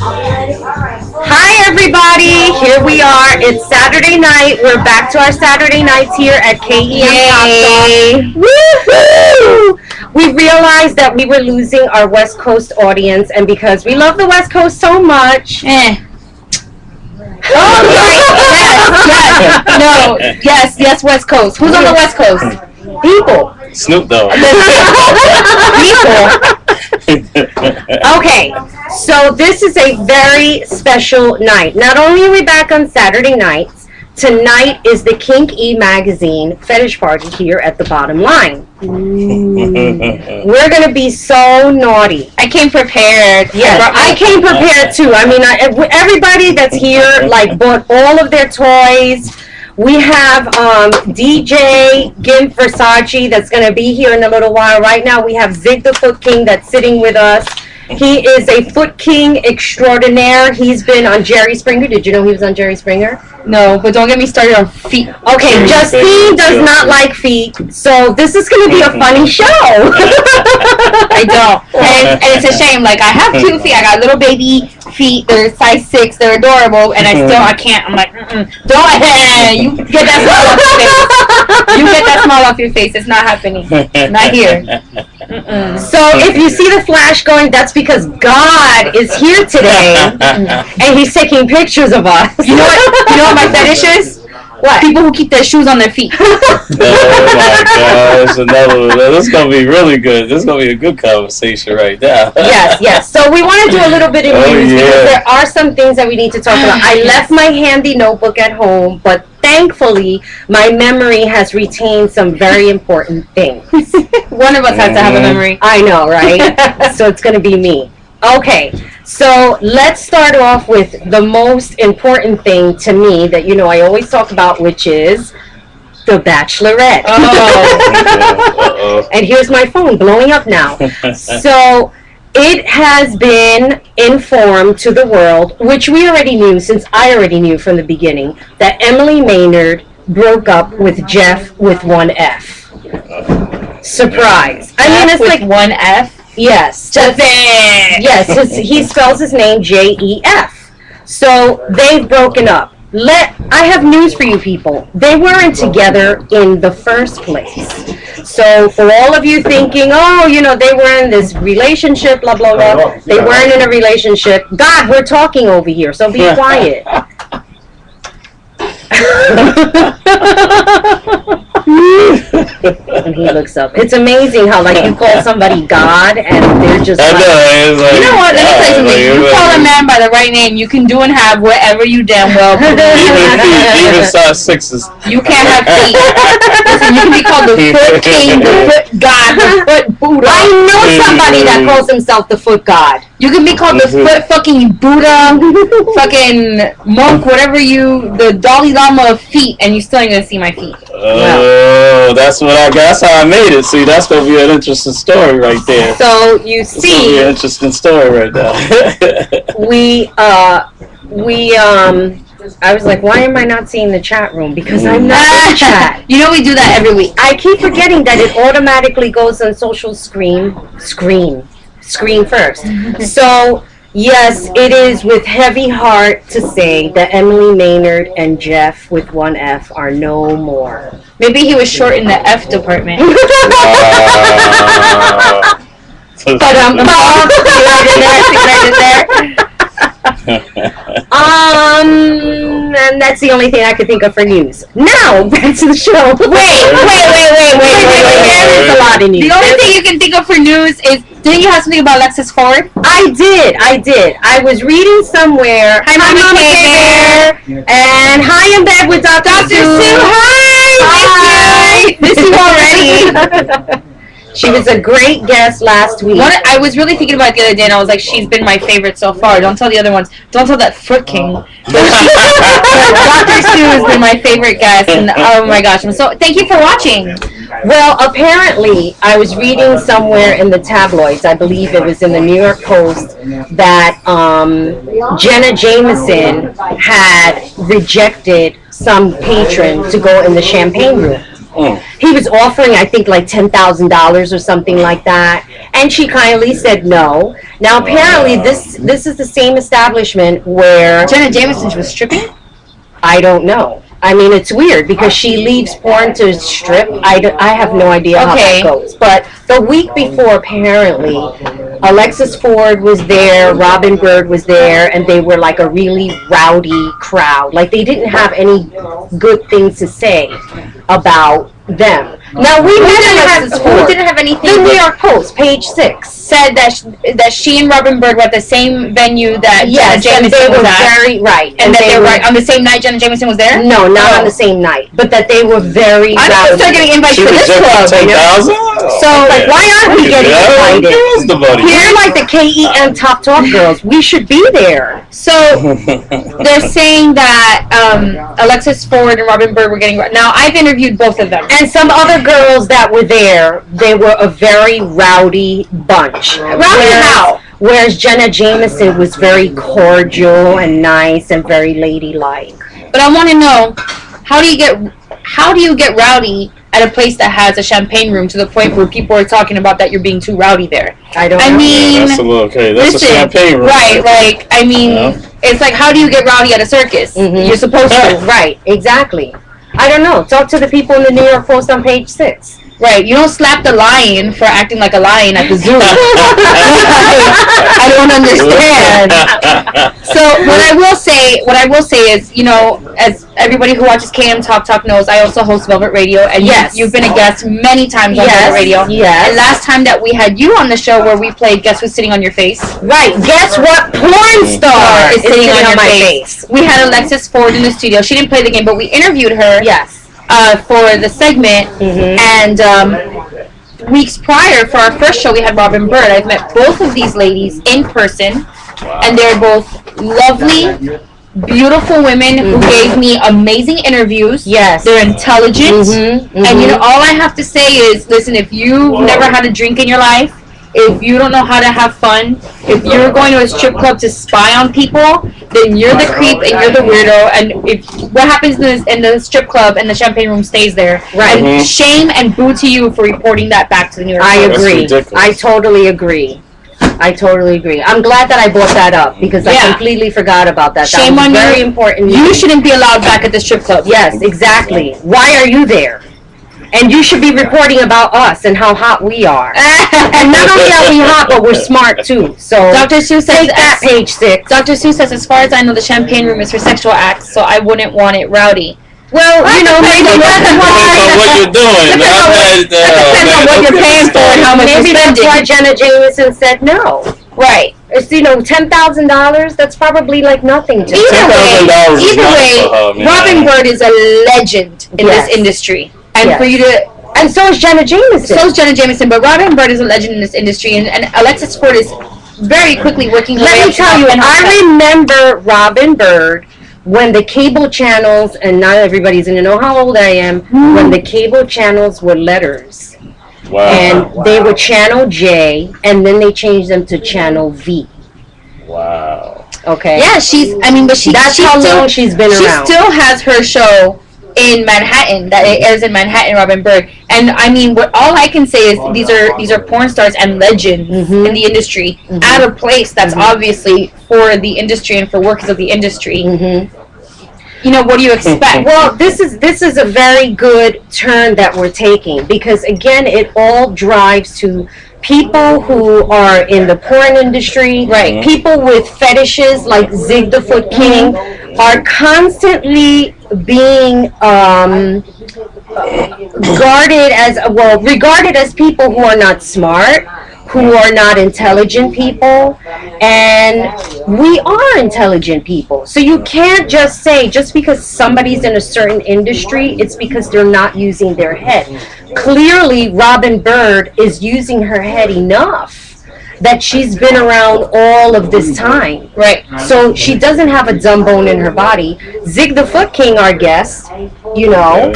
Hi, everybody. Here we are. It's Saturday night. We're back to our Saturday nights here at KEM TopTalk. Woohoo! We realized that we were losing our West Coast audience, and because we love the West Coast so much. Oh, yes, West Coast. Who's on the West Coast? People. Snoop Dogg. People. Okay, so this is a very special night. Not only are we back on Saturday nights, tonight is the Kink E magazine fetish party here at the Bottom Line. We're going to be so naughty. I came prepared. Yes, I came prepared too. I mean, everybody that's here bought all of their toys. We have DJ Gimp Versace that's going to be here in a little while. Right now we have Zig the Foot King that's sitting with us. He is a Foot King extraordinaire. He's been on Jerry Springer. Did you know he was on Jerry Springer? No, but don't get me started on feet. Okay, Justine does not like feet, so this is going to be a funny show. I don't. And it's a shame. Like, I have cute feet. I got little baby feet. They're size 6. They're adorable. And I can't. I'm like, don't. You get that smile off your face. You get that smile off your face. It's not happening. Not here. So if you see the flash going, that's because God is here today, and He's taking pictures of us. You know what my fetish is? What? People who keep their shoes on their feet. Oh my gosh, another one. This is going to be really good. This is going to be a good conversation right now. Yes. So we want to do a little bit of news because there are some things that we need to talk about. I left my handy notebook at home, but thankfully my memory has retained some very important things. One of us has to have a memory. I know, right? So it's going to be me. Okay, so let's start off with the most important thing to me that I always talk about, which is The Bachelorette. Uh-oh. And here's my phone blowing up now. So it has been informed to the world, which we already knew, since I already knew from the beginning, that Emily Maynard broke up with Jeff with one F. Surprise. I mean, it's like one F? Yes. Yes, he spells his name Jef. So they've broken up. I have news for you people. They weren't together in the first place. So for all of you thinking, they were in this relationship, blah, blah, blah. They weren't in a relationship. God, we're talking over here, so be quiet. And he looks up. It's amazing how you call somebody God and they're just you know what? Let me tell you something. You call a man by the right name, you can do and have whatever you damn well put. Even size 6s. You can't have feet. Listen, you can be called the Foot King, the Foot God, the Foot Buddha. I know somebody that calls himself the Foot God. You can be called the Foot fucking Buddha, fucking monk, whatever the Dalai Lama of feet, and you still ain't gonna see my feet. Oh, that's how I made it. See, that's gonna be an interesting story right there. So you see, gonna be an interesting story right now. I was like, why am I not seeing the chat room? Because I'm not in the chat. You know we do that every week. I keep forgetting that it automatically goes on social screen first. So yes, it is with heavy heart to say that Emily Maynard and Jeff with one F are no more. Maybe he was short in the F department. But and that's the only thing I could think of for news. Now, back to the show. Wait. There is a lot of news. The only thing you can think of for news is, didn't you have something about Alexis Ford? I did. I was reading somewhere. Hi, Mama K. And hi, in bed with Dr. Sue. Hi. Miss you already. She was a great guest last week. I was really thinking about it the other day, and I was like, she's been my favorite so far. Don't tell the other ones. Don't tell that Foot King. Dr. Sue has been my favorite guest, and oh my gosh. Thank you for watching. Well, apparently, I was reading somewhere in the tabloids, I believe it was in the New York Post, that Jenna Jameson had rejected some patron to go in the champagne room. He was offering, I think, like $10,000 or something like that, and she kindly said no. Now, apparently, this is the same establishment where Jenna Jameson was stripping? I don't know. I mean, it's weird because she leaves porn to strip. I have no idea how that goes. But the week before, apparently, Alexis Ford was there, Robin Bird was there, and they were like a really rowdy crowd. Like, they didn't have any good things to say about them. Now, we didn't have anything. The New York Post, page 6, said that she and Robin Bird were at the same venue that Jenna Jameson they were was at. very right. And that they were on the same night Jenna Jameson was there? No, not on the same night. But that they were very I need to start getting invites to this club. So, like, why aren't we getting invited? We're like the KEM TopTalk girls. We should be there. So, they're saying that Alexis Ford and Robin Bird were getting... Now, I've interviewed both of them. And some other girls that were there, they were a very rowdy bunch. Rowdy how? Whereas Jenna Jameson was very cordial and nice and very ladylike. But I want to know, how do you get rowdy at a place that has a champagne room to the point where people are talking about that you're being too rowdy there? I mean, that's a champagne room. Right, like, I mean, it's like, how do you get rowdy at a circus? You're supposed to. Right, exactly. I don't know. Talk to the people in the New York Post on page 6. Right, you don't slap the lion for acting like a lion at the zoo. I don't understand. So what I will say is, you know, as everybody who watches KM TopTalk knows, I also host Velvet Radio, and you've been a guest many times on Velvet Radio. Yes. And last time that we had you on the show, where we played Guess Who's Sitting on Your Face. Right. Guess what porn star is sitting on my face? We had Alexis Ford in the studio. She didn't play the game, but we interviewed her. Yes. For the segment, and weeks prior, for our first show, we had Robin Bird. I've met both of these ladies in person, and they're both lovely, beautiful women who gave me amazing interviews. Yes. They're intelligent, and you know, all I have to say is, listen, if you've never had a drink in your life, if you don't know how to have fun, if you're going to a strip club to spy on people, then you're the creep and you're the weirdo. And if what happens in the strip club and the champagne room stays there, right? And shame and boo to you for reporting that back to the New York Post. I agree. I totally agree. I'm glad that I brought that up because I completely forgot about that. Shame on you. Very important. You shouldn't be allowed back at the strip club. Yes, exactly. Why are you there? And you should be reporting about us and how hot we are. And not only are we hot, but we're smart too. So Dr. Seuss says that page 6. Dr. Seuss says, as far as I know, the champagne room is for sexual acts, so I wouldn't want it rowdy. Well, you know, maybe that's why. What you're doing? Depends on what you're paying for and how much you're spending. Maybe that's why Jenna Jameson said no. Right. It's, you know, $10,000. That's probably like nothing to Either way, Robin Bird is a legend in this industry. And for you to... And so is Jenna Jameson. But Robin Bird is a legend in this industry, and Alexis Ford is very quickly working her way up. Let me tell you, I remember Robin Bird when the cable channels, and not everybody's going to know how old I am, when the cable channels were letters. Wow. And they were Channel J, and then they changed them to Channel V. Wow. Okay. Yeah, that's how long she's been around. She still has her show in Manhattan that it airs in Manhattan, Robin Bird. And I mean, all I can say is these are porn stars and legends in the industry at a place that's obviously for the industry and for workers of the industry. You know, what do you expect? Well, this is a very good turn that we're taking because again, it all drives to people who are in the porn industry, right? People with fetishes like Zig the Foot King are constantly being regarded as people who are not smart, who are not intelligent people, and we are intelligent people. So you can't just say, just because somebody's in a certain industry, it's because they're not using their head. Clearly, Robin Bird is using her head enough that she's been around all of this time. Right. So she doesn't have a dumb bone in her body. Zig the Foot King, our guest, you know,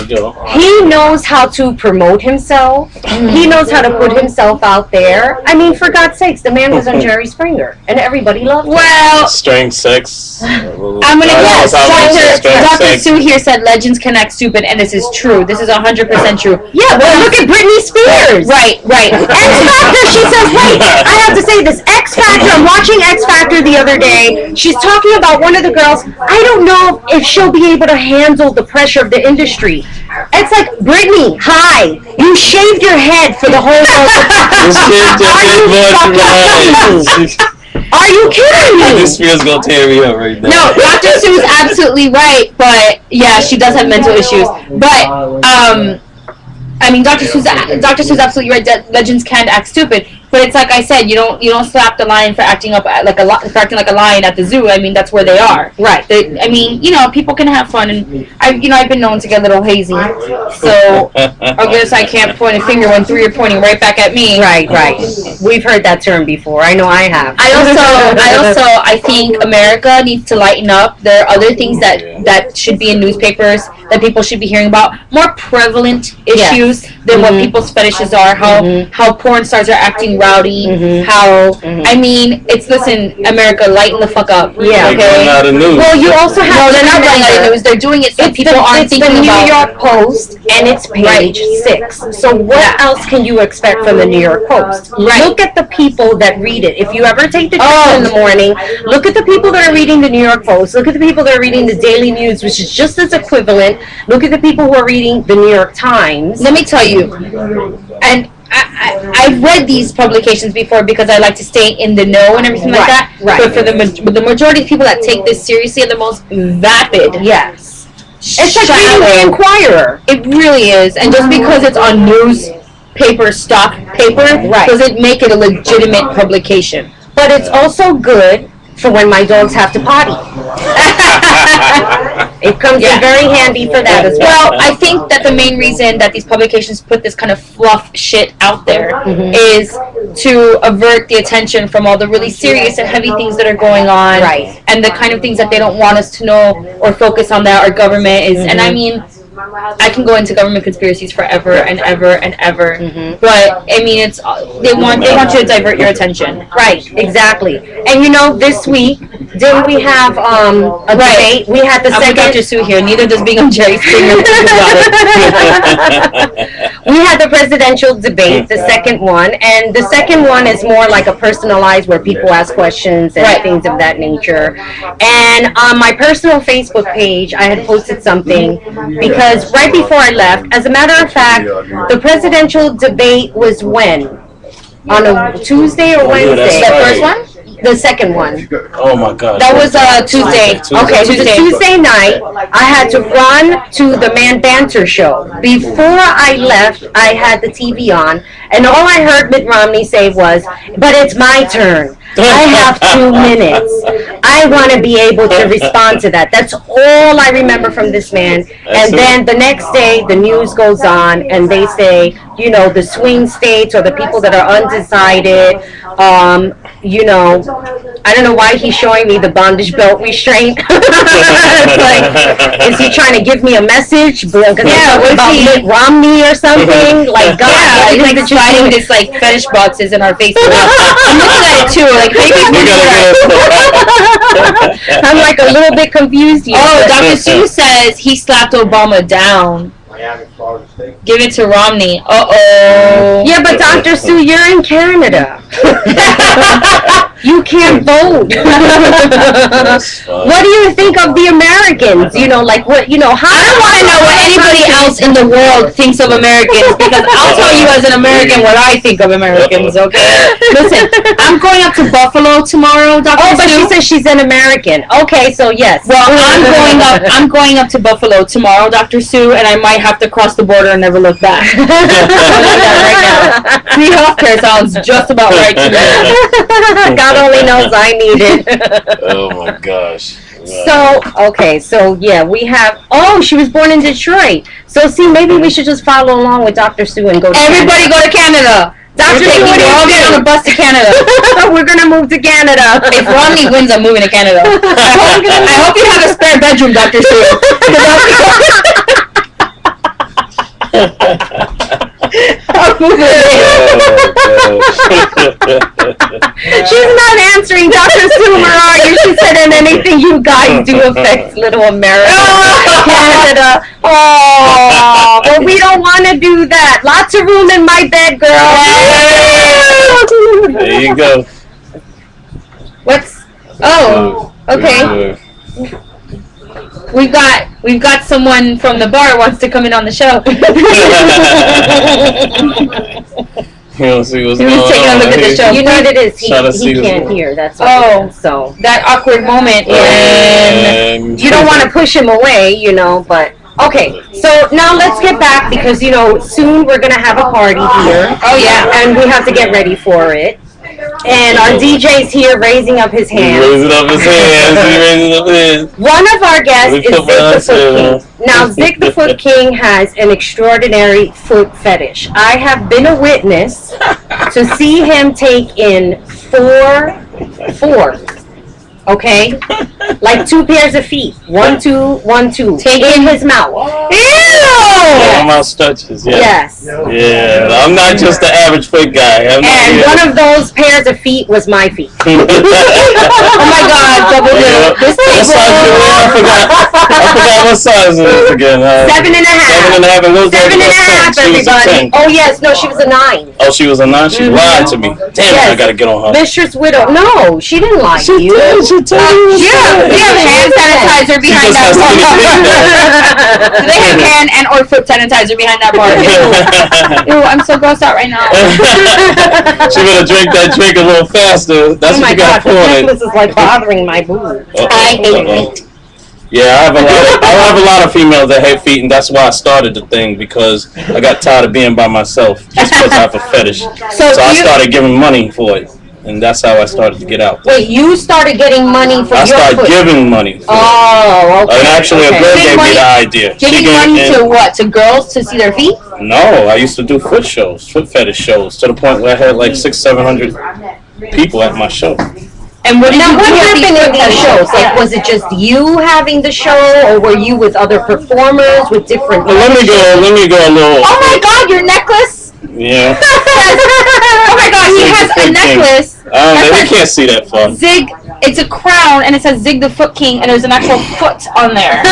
he knows how to promote himself. He knows how to put himself out there. I mean, for God's sakes, the man was on Jerry Springer, and everybody loved him. Well, strange sex. I'm gonna guess. Dr. Sue here said legends can act stupid, and this is true. This is 100% true. Yeah, well, look at Britney Spears. Right. X Factor, she says, wait, I have to say this. X Factor, I'm watching X Factor the other day. She's talking about one of the girls. I don't know if she'll be able to handle the pressure of the industry. It's like, Britney, hi, you shaved your head for the whole world. Are you kidding me? This feels gonna tear me up right now. No, Dr. Sue's absolutely right, but yeah, she does have mental issues. But I mean, Dr. Sue's absolutely right that legends can act stupid. But it's like I said, you don't slap the lion for acting like a lion at the zoo. I mean, that's where they are. Right. I mean, people can have fun, and I've been known to get a little hazy. So I guess I can't point a finger when three are pointing right back at me. Right. We've heard that term before. I know I have. I think America needs to lighten up. There are other things that should be in newspapers that people should be hearing about. More prevalent issues than what people's fetishes are. How porn stars are acting rowdy. I mean, listen, America, lighten the fuck up. Yeah. Okay. Out of news. Well, you also have. No, they're not running out of news. They're doing it so people aren't thinking about. It's the New York Post, and it's page 6. So what else can you expect from the New York Post? Right. Look at the people that read it. If you ever take the trip in the morning, look at the people that are reading the New York Post. Look at the people that are reading the Daily News, which is just as equivalent. Look at the people who are reading the New York Times. Let me tell you, and I've read these publications before because I like to stay in the know and everything like that. Right. But for the majority of people that take this seriously are the most vapid. Yes. It's like reading the Inquirer. It really is. And just because it's on newspaper, stock paper, doesn't make it a legitimate publication. But it's also good for when my dogs have to potty. It comes in very handy for that as well. Well, I think that the main reason that these publications put this kind of fluff shit out there is to avert the attention from all the really serious and heavy things that are going on. Right. And the kind of things that they don't want us to know or focus on that our government is. And I mean, I can go into government conspiracies forever and ever and ever. But I mean, they want you to divert your attention. Right, exactly. And this week, didn't we have a debate? We had the second. Dr. Sue here. Neither does being on Jerry Springer. We had the presidential debate, the second one, and the second one is more like a personalized where people ask questions and things of that nature. And on my personal Facebook page, I had posted something because right before I left, as a matter of fact, the presidential debate was when? On a Tuesday or Wednesday? The first one? The second one. Oh my God. That was Tuesday. Okay, it was a Tuesday night. I had to run to the Man Banter show. Before I left, I had the TV on, and all I heard Mitt Romney say was, "But it's my turn. I have 2 minutes. I want to be able to respond to that." That's all I remember from this man. And then the next day, the news goes on, and they say, the swing states or the people that are undecided, I don't know why he's showing me the bondage belt restraint. It's like, is he trying to give me a message? About Mitt Romney or something? Like, God, he's like sliding this fetish boxes in our faces. I'm looking at it too. Like, I'm like a little bit confused here. Oh, Dr. Sue says he slapped Obama down. Give it to Romney. Uh-oh. Yeah, but Dr. Sue, you're in Canada. You can't vote. What do you think of the Americans? How? I don't want to know what anybody else in the world thinks of Americans, because I'll tell you as an American what I think of Americans, okay? Listen, I'm going up to Buffalo tomorrow, Dr. Sue. Oh, but she says she's an American. Okay, so yes. Well, I'm going up to Buffalo tomorrow, Dr. Sue, and I might have to cross the border and never look back. Right now. Free healthcare sounds just about right to me. God only knows I need it. Oh my gosh. Wow. So we have. Oh, she was born in Detroit. So see, maybe we should just follow along with Dr. Sue and go to Everybody Canada. Go to Canada. Dr. Sue, what are you doing? On a bus to Canada. We're gonna move to Canada. If Romney wins, I'm moving to Canada. I hope you have a spare bedroom, Dr. Sue. She's not answering, Dr. Sue, where are you? She said, and anything you guys do affects little America. Canada. Oh, well, we don't want to do that. Lots of room in my bed, girl. There you go. What's... Oh, okay. We've got someone from the bar wants to come in on the show. He'll see what's He was going taking a on. look at the show. You know what it is. He Trying to see can't what's hear. That's what Oh. it is. So That awkward moment when you don't want to push him away, you know, but okay. So now let's get back because, you know, soon we're going to have a party here. Oh, yeah. And we have to get ready for it. And our DJ's here raising up his He's hands. raising up his hands. He's raising up his hands. One of our guests We is put Zig the my Foot hands King. Now, Zig the Foot King has an extraordinary foot fetish. I have been a witness to see him take in four, okay? Like 2 pairs of feet. 1, 2, 1, 2. Take in his mouth. Yeah, my stretches, yeah. Yes. Yeah, I'm not just the average foot guy. I'm And not, one of those pairs of feet was my feet. oh my God, double Yeah. dip. This What size you wear? I forgot what size it is again. 7.5. 7.5. And what was 7.5, She was a 10. everybody. Oh, yes. No, she was a 9. Oh, she was a 9? She lied to me. Damn it, I gotta get on her. Mistress Widow. No, she didn't lie to you. She told me. We have hand sanitizer behind just that has bar. skinny They have hand and or foot sanitizer behind that bar. Ew, I'm so grossed out right now. She better drink that drink a little faster. That's Oh what my you got God, the pouring it. necklace is like bothering my boob. I hate it. Yeah, I have a lot of females that hate feet, and that's why I started the thing, because I got tired of being by myself just because I have a fetish. So I started giving money for it, and that's how I started to get out. Wait, you started getting money for I your started foot? giving money for it. Oh, okay. And actually, a okay. girl gave me the idea. She Giving gave money me- to what? To girls to see their feet? No, I used to do foot shows, foot fetish shows, to the point where I had like 600-700 people at my show. And what did Now, you what do at happened in these shows? Like, Yeah. was it just you having the show, or were you with other performers with different? Well, let me go a little. Oh my God, your necklace! Yeah. Oh my God, he has a necklace. They can't see that far. Zig, it's a crown, and it says Zig the Foot King, and there's an actual foot on there.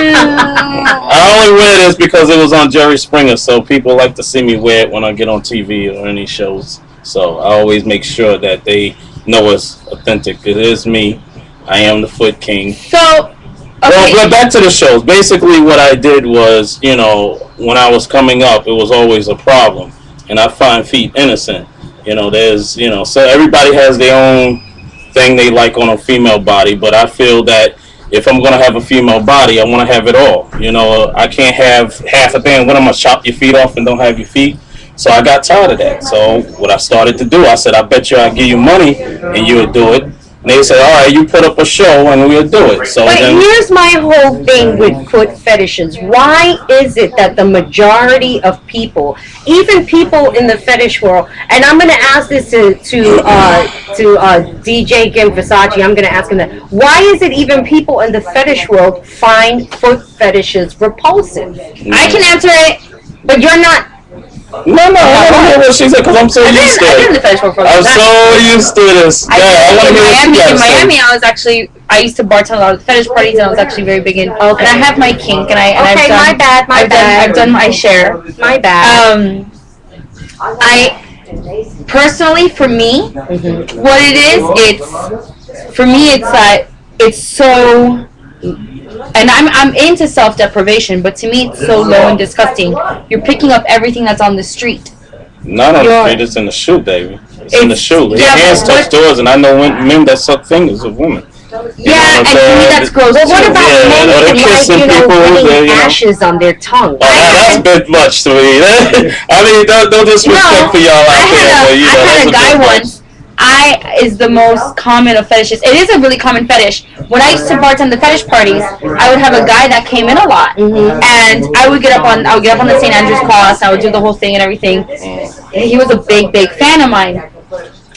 I only wear this because it was on Jerry Springer, so people like to see me wear it when I get on TV or any shows. So I always make sure that they know it's authentic. It is me. I am the Foot King. So, okay. Well, back to the shows. Basically, what I did was, you know, when I was coming up, it was always a problem, and I find feet innocent. You know, there's, you know, so everybody has their own thing they like on a female body, but I feel that if I'm going to have a female body, I want to have it all. You know, I can't have half a thing. When I'm going to chop your feet off and don't have your feet? So I got tired of that. So what I started to do, I said, I bet you I'll give you money and you would do it. And they said, all right, you put up a show and we'll do it. So But then, here's my whole thing with foot fetishes. Why is it that the majority of people, even people in the fetish world, and I'm going to ask this to DJ Kim Versace, I'm going to ask him that. Why is it even people in the fetish world find foot fetishes repulsive? I can answer it. But you're not. no, I want to hear what she said because I'm so used to I've been in the it. fetish world for a I'm long time. so used to this. Yeah, I want to hear what you In guys Miami, say. I used to bartend a lot of fetish parties, and I was actually very big in. And I have my kink, and I've Okay, done. my bad, my bad. I've done my share. My bad. I personally, for me, what it is, it's so. And I'm into self-deprivation, but to me it's so low and disgusting. You're picking up everything that's on the street. Not on the street, it's in the shoe, baby. It's in the shoe. Your yeah, hands but touch what- doors, and I know men that suck fingers of women. Yeah, and to me that's gross. But what too. about Yeah, men or that they're like, kissing you know, people, putting you know. ashes on their tongue? Oh, that's a bit much to me. I mean, no disrespect for y'all out there, but you know, I that's had a guy bit much. once. is the most common of fetishes. It is a really common fetish. When I used to bartend the fetish parties, I would have a guy that came in a lot, and I would get up on the St. Andrew's cross. I would do the whole thing and everything. He was a big fan of mine.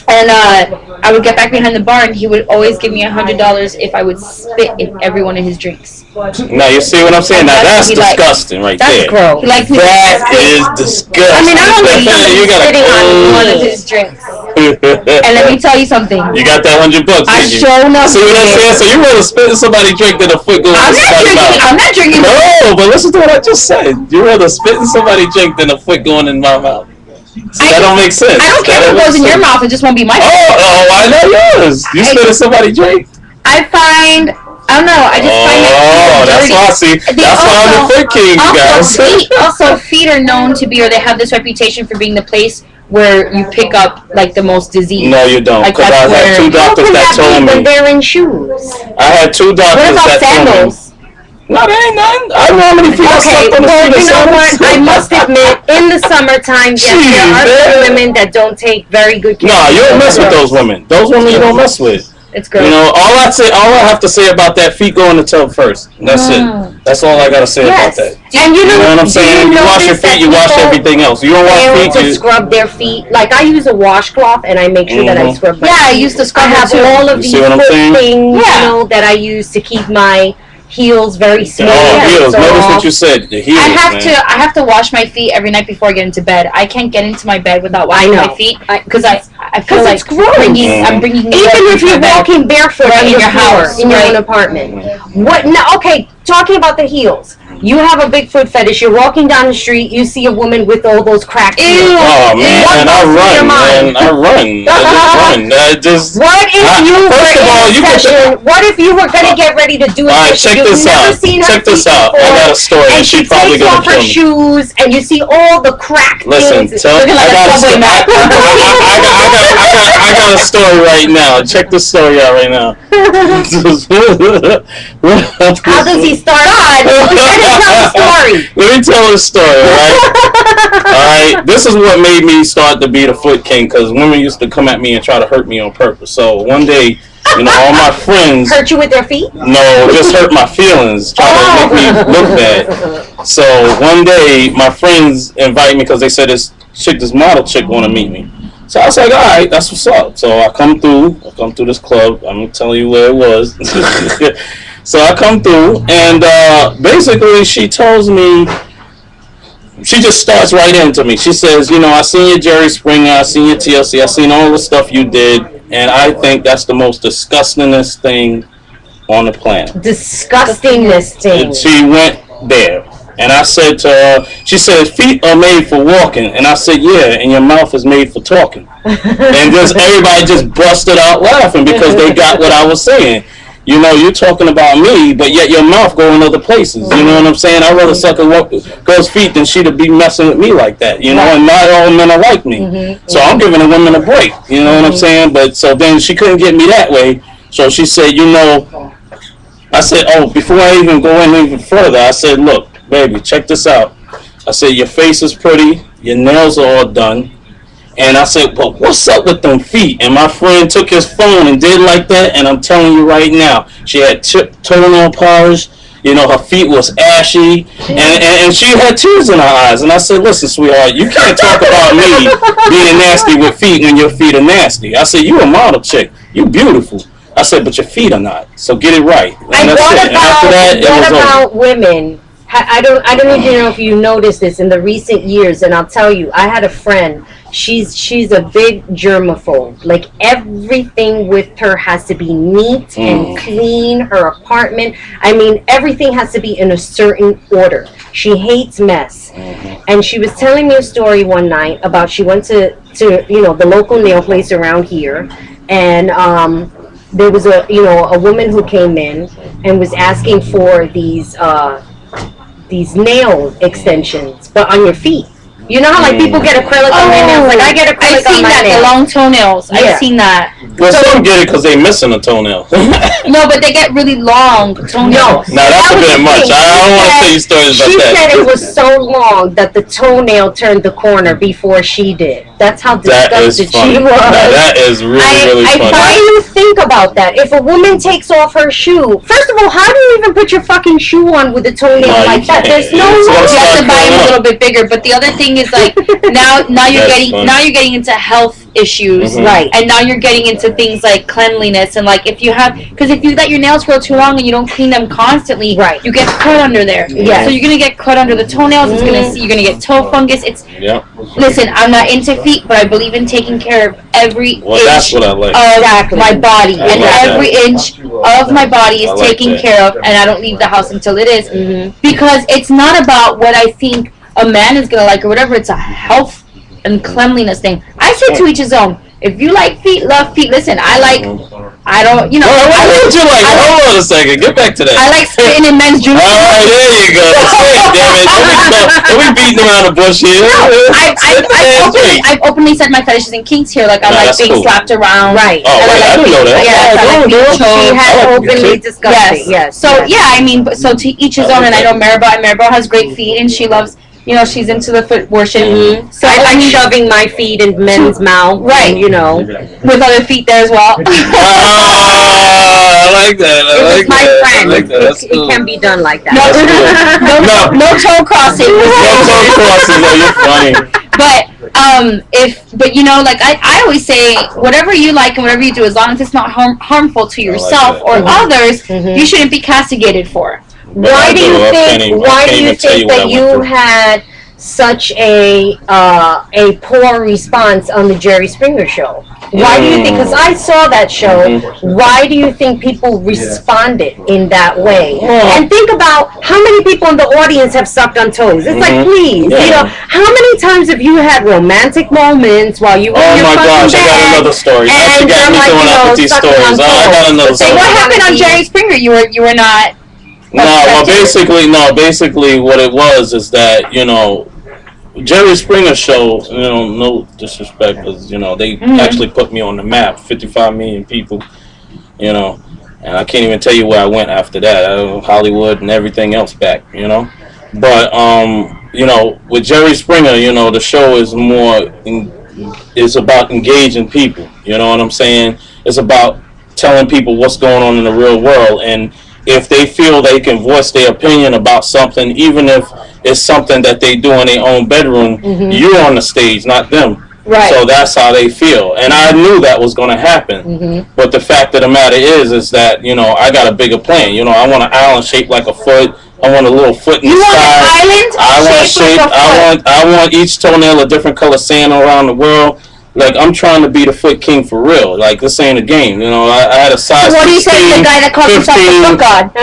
And I would get back behind the bar, and he would always give me $100 if I would spit in every one of his drinks. Now you see what I'm saying? Now that's disgusting, right there. That's gross. That is disgusting. I mean, I don't think he's spitting on one of his drinks. And let me tell you something. You got that $100, I did you? sure enough. See what I'm saying? So you rather spit in somebody's drink than a foot going in somebody's mouth. I'm not drinking. No, but listen to what I just said. You rather spit in somebody's drink than a foot going in my mouth. So that don't make sense. I don't care if it goes in your mouth. It just won't be my mouth. Oh, I know yours. You spit in somebody's drink. I don't know. I just find it that's dirty. why I see. That's why I'm the foot king, guys. Also, feet are known to be, or they have this reputation for being the place where you pick up like the most disease. No, you don't. Because I had 2 doctors that told me. When they're in shoes. I had 2 doctors that told me. No, there ain't nothing. I don't know how many feet I slept on the street. You know what? I must admit, in the summertime, yes, there are women that don't take very good care. No, you don't mess with those women. Those women you don't mess with. It's good. You know, all I have to say about that, feet go in the tub first. That's it. That's all I gotta say about that. And you know what I'm saying? You wash your feet, you wash everything else. You don't wash feet. To scrub their feet. Like I use a washcloth and I make sure that I scrub my feet. I used to scrub. I have all of these things, you know, that I use to keep my heels very smooth. Heels. Notice what you said. The heels. I have to wash my feet every night before I get into bed. I can't get into my bed without washing my feet because I feel like it's gross. I'm bringing even if you're walking barefoot in your house, in your own apartment. What? No. Okay. Talking about the heels. You have a Bigfoot fetish. You're walking down the street. You see a woman with all those cracked heels. Oh man, I run. What if you were gonna get ready to do a session? Check this out. Check this out. I got a story. And she probably takes off her shoes, and you see all the cracked things. Listen, I got a story right now. Check this story out right now. How does he start on? Let me tell the story, alright? This is what made me start to be the foot king, because women used to come at me and try to hurt me on purpose. So one day, you know, all my friends... Hurt you with their feet? No, just hurt my feelings, trying to make me look bad. So one day, my friends invited me because they said this model chick want to meet me. So I was like, alright, that's what's up. So I come through this club. I'm telling you where it was. So I come through, and basically she tells me, she just starts right into me. She says, you know, I seen your Jerry Springer, I seen your TLC, I seen all the stuff you did, and I think that's the most disgustingest thing on the planet. Disgustingest thing. And she went there. And I said to her, she said, feet are made for walking. And I said, yeah, and your mouth is made for talking. And just everybody just busted out laughing because they got what I was saying. You know, you're talking about me, but yet your mouth go in other places. You know what I'm saying? I'd rather suck a girl's feet than she to be messing with me like that. You know, and not all men are like me. So I'm giving a woman a break. You know what I'm saying? But so then she couldn't get me that way. So she said, you know, I said, oh, before I even go in even further, I said, look, baby, check this out. I said, your face is pretty. Your nails are all done. And I said, well, what's up with them feet? And my friend took his phone and did like that. And I'm telling you right now, she had toenail polish. You know, her feet was ashy. And she had tears in her eyes. And I said, listen, sweetheart, you can't talk about me being nasty with feet when your feet are nasty. I said, you a model chick. You beautiful. I said, but your feet are not. So get it right. And that's it. And after that, it was over. Women? I don't even know if you noticed this in the recent years, and I'll tell you, I had a friend. She's a big germaphobe. Like everything with her has to be neat and clean. Her apartment, I mean, everything has to be in a certain order. She hates mess. And she was telling me a story one night about she went to you know, the local nail place around here, and there was a woman who came in and was asking for these nail extensions, but on your feet. You know how like people get acrylic on their nails? Like I get acrylic on my nails. The long toenails. Yeah. I've seen that. Well, some get it because they missing a toenail. No, but they get really long toenails. No, that's a bit much. I don't want to tell you stories about that. She said it was so long that the toenail turned the corner before she did. That's how That is disgusted funny. she was. That is really funny. Why do you think about that? If a woman takes off her shoe, first of all, how do you even put your fucking shoe on with a toenail like that? There's no It's way. gonna You have start to buy them growing a up. little bit bigger. But the other thing is like now you're That's getting funny. into health issues, Right. and now you're getting into things like cleanliness and like if you let your nails grow too long and you don't clean them constantly, Right. you get crud under there. Yes. So you're gonna get crud under the toenails. You're gonna get toe fungus. Yeah. Listen, I'm not into feet, but I believe in taking care of every Well, that's inch what I like. of my body, I and like that. every inch of my body is I like taken that. care of, and I don't leave the house until it is, because it's not about what I think a man is gonna like or whatever. It's a health and cleanliness thing. I say to each his own. If you like feet, love feet. Listen, I don't, you know. What would you like? Hold on a second. Get back to that. I like spitting in men's junior. All right, there you go. Damn it. Don't be beating around the bush here. I've openly said my fetishes and kinks here. Like I like that's being cool. slapped around. Right. Oh, And wait, I didn't know that. Yes, I like being She choked. had I like openly it. discussed it. Yes. So yeah, I mean, so to each his I own. like And I know that. Marabelle has great feet, and she loves. She's into the foot worship. So I like mean, shoving my feet in men's mouth. Right. And, you know. with other feet there as well. I like that. I It was like my that. friend. I like that. That's It cool. can be done like that. No toe crossing. No toe crosses. Oh, you're funny. But like I always say, whatever you like and whatever you do, as long as it's not harmful to yourself that. or others, you shouldn't be castigated for. Why do you think that you had such a poor response on the Jerry Springer show? Why do you think? Because I saw that show. Why do you think people responded in that way? And think about how many people in the audience have sucked on toes. It's like, please, how many times have you had romantic moments while you were in your fucking bed? I got another story. I forgot me throwing out with these stories. I got another story. So what happened on Jerry Springer? You were not. Basically, what it was is that Jerry Springer show. No disrespect, because they actually put me on the map. 55 million people, and I can't even tell you where I went after that. Hollywood and everything else back, But with Jerry Springer, the show is it's about engaging people. You know what I'm saying? It's about telling people what's going on in the real world, and if they feel they can voice their opinion about something, even if it's something that they do in their own bedroom, you're on the stage, not them. Right. So that's how they feel. And I knew that was going to happen. But the fact of the matter is that, I got a bigger plan. I want an island shaped like a foot. I want a little foot in the sky. You want an island? I want each toenail a different color sand around the world. Like, I'm trying to be the foot king for real. Like, this ain't a game. I had a size 15, What do you say to the guy that calls himself the foot god?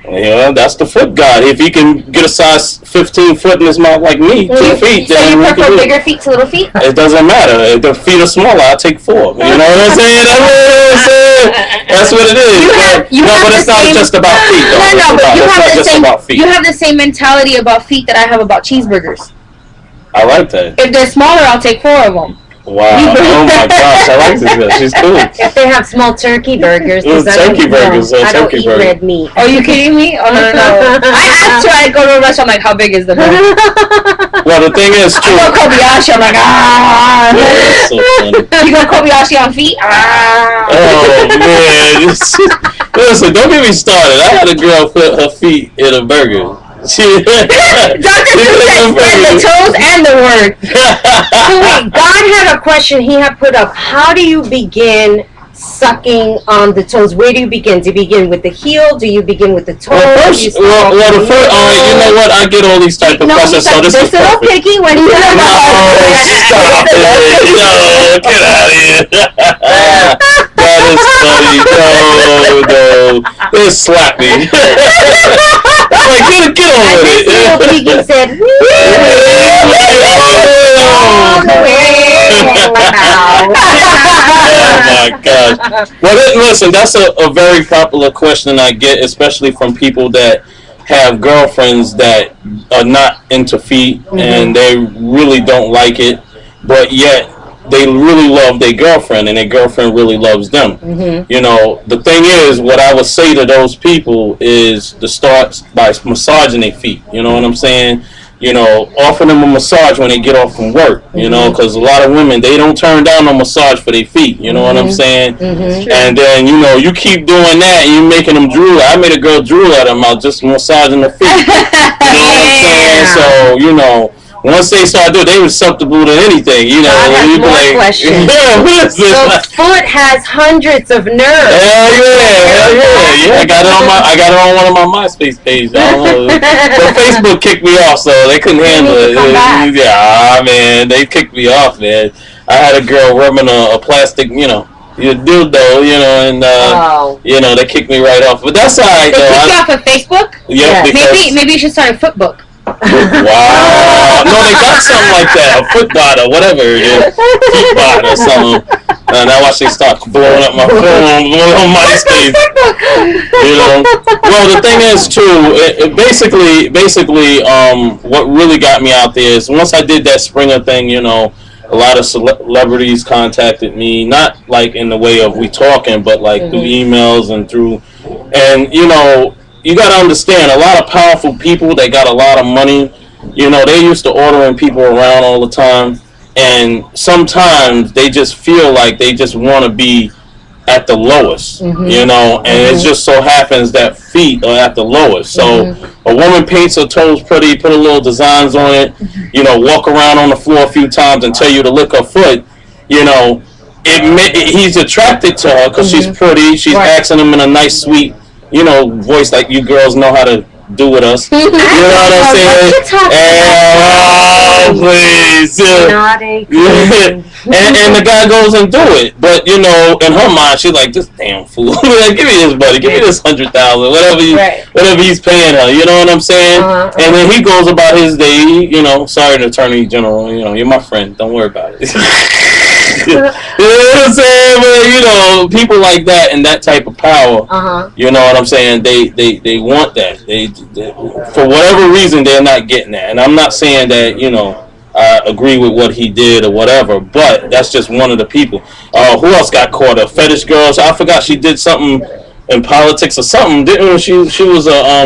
Yeah, that's the foot god. If he can get a size 15 foot in his mouth like me, 2 feet, So then you we can prefer do bigger it. feet to little feet? It doesn't matter. If the feet are smaller, I'll take 4. You know what I'm saying? That's what it is. But it's not just about feet, though. No, but you have the same mentality about feet that I have about cheeseburgers. I like that. If they're smaller, I'll take 4 of them. Wow. Oh my gosh, I like this girl. She's cool. If they have small turkey burgers, I don't eat red meat. Are you kidding me? Oh, no. I asked her, I go to a restaurant, like, how big is the burger? Well, the thing is, too. I go Kobayashi, I'm like, That's so funny. You go Kobayashi on feet? Oh, man. Listen, don't get me started. I had a girl put her feet in a burger. Dr. Seuss said the toes and the word. So wait, God had a question he had put up. How do you begin sucking on the toes? Where do you begin? Do you begin with the heel? Do you begin with the toe? All right, you know what? I get all these type of questions, so this is a little perfect. picky when he's Stop it. No, get out of here. That is funny. No. Just slap me. Like, get on with it. Little piggy said, Oh my gosh. Well, listen, that's a very popular question I get, especially from people that have girlfriends that are not into feet and they really don't like it, but yet they really love their girlfriend and their girlfriend really loves them. The thing is, what I would say to those people is to start by massaging their feet. You know what I'm saying? offer them a massage when they get off from work, because a lot of women, they don't turn down a massage for their feet, you know what I'm saying? And then, you keep doing that and you're making them drool. I made a girl drool at them out just massaging the feet. You know what I'm saying? So, once they start doing it, they were susceptible to anything, I have more questions. What is this? The foot has hundreds of nerves. Hell yeah. I got it on one of my MySpace pages. I don't know. But Facebook kicked me off, so they couldn't handle it. Yeah, man, they kicked me off, man. I had a girl rubbing a plastic, dildo, and they kicked me right off. But that's alright. They kicked you off of Facebook? Yeah. Maybe you should start a footbook. Wow. No, they got something like that. A footbot or whatever it is. Feetbot or something. Now watch they start blowing up my phone, blowing on MySpace. Well, the thing is, too, basically, what really got me out there is once I did that Springer thing, a lot of celebrities contacted me, not like in the way of we talking, but like through emails and you got to understand, a lot of powerful people, they got a lot of money. They used to ordering people around all the time. And sometimes they just feel like they just want to be at the lowest, and it just so happens that feet are at the lowest. So a woman paints her toes pretty, put a little designs on it, walk around on the floor a few times and tell you to lick her foot, he's attracted to her because she's pretty. She's asking him in a nice, sweet, voice like you girls know how to do with us. You know what I'm saying? Please. And the guy goes and do it. But, in her mind, she's like, this damn fool. Like, give me this, buddy. Give me this 100,000. Whatever he's paying her. You know what I'm saying? And then he goes about his day, sorry, the Attorney General, you're my friend. Don't worry about it. You know what I'm saying? But, people like that and that type of power, you know what I'm saying? They want that. They for whatever reason, they're not getting that. And I'm not saying that, I agree with what he did or whatever, but that's just one of the people. Who else got caught? A fetish girl. I forgot she did something in politics or something, didn't she? She was a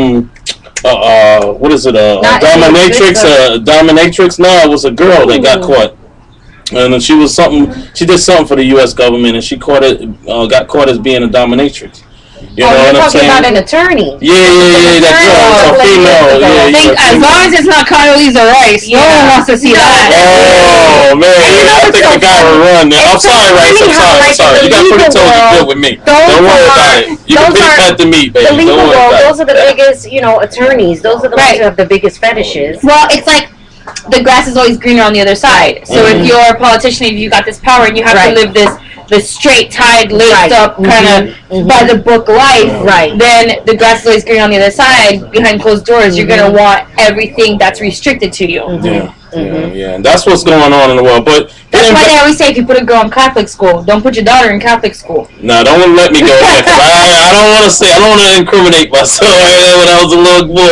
what is it? A dominatrix? Dominatrix? No, it was a girl that got caught. And she was something. She did something for the U.S. government, and she got caught as being a dominatrix. You know what I'm saying? Talking about an attorney. Yeah. That's a female. As long as it's not Condoleezza Rice, no one wants to see that. Oh man, I think I gotta run now. I'm sorry, Rice. I'm sorry. You got pretty toes to deal with me. Don't worry about it. You can pick at the meat, baby. The legal world. Those are the biggest, attorneys. Those are the ones who have the biggest fetishes. Well, it's like the grass is always greener on the other side. So if you're a politician, if you got this power and you have to live the straight tied, laced up kind of by the book life, then the grass is always greener on the other side. Behind closed doors, you're gonna want everything that's restricted to you. Yeah, and that's what's going on in the world. But that's why they always say if you put a girl in Catholic school, don't put your daughter in Catholic school. No, don't let me go there. I don't want to incriminate myself. When I was a little boy,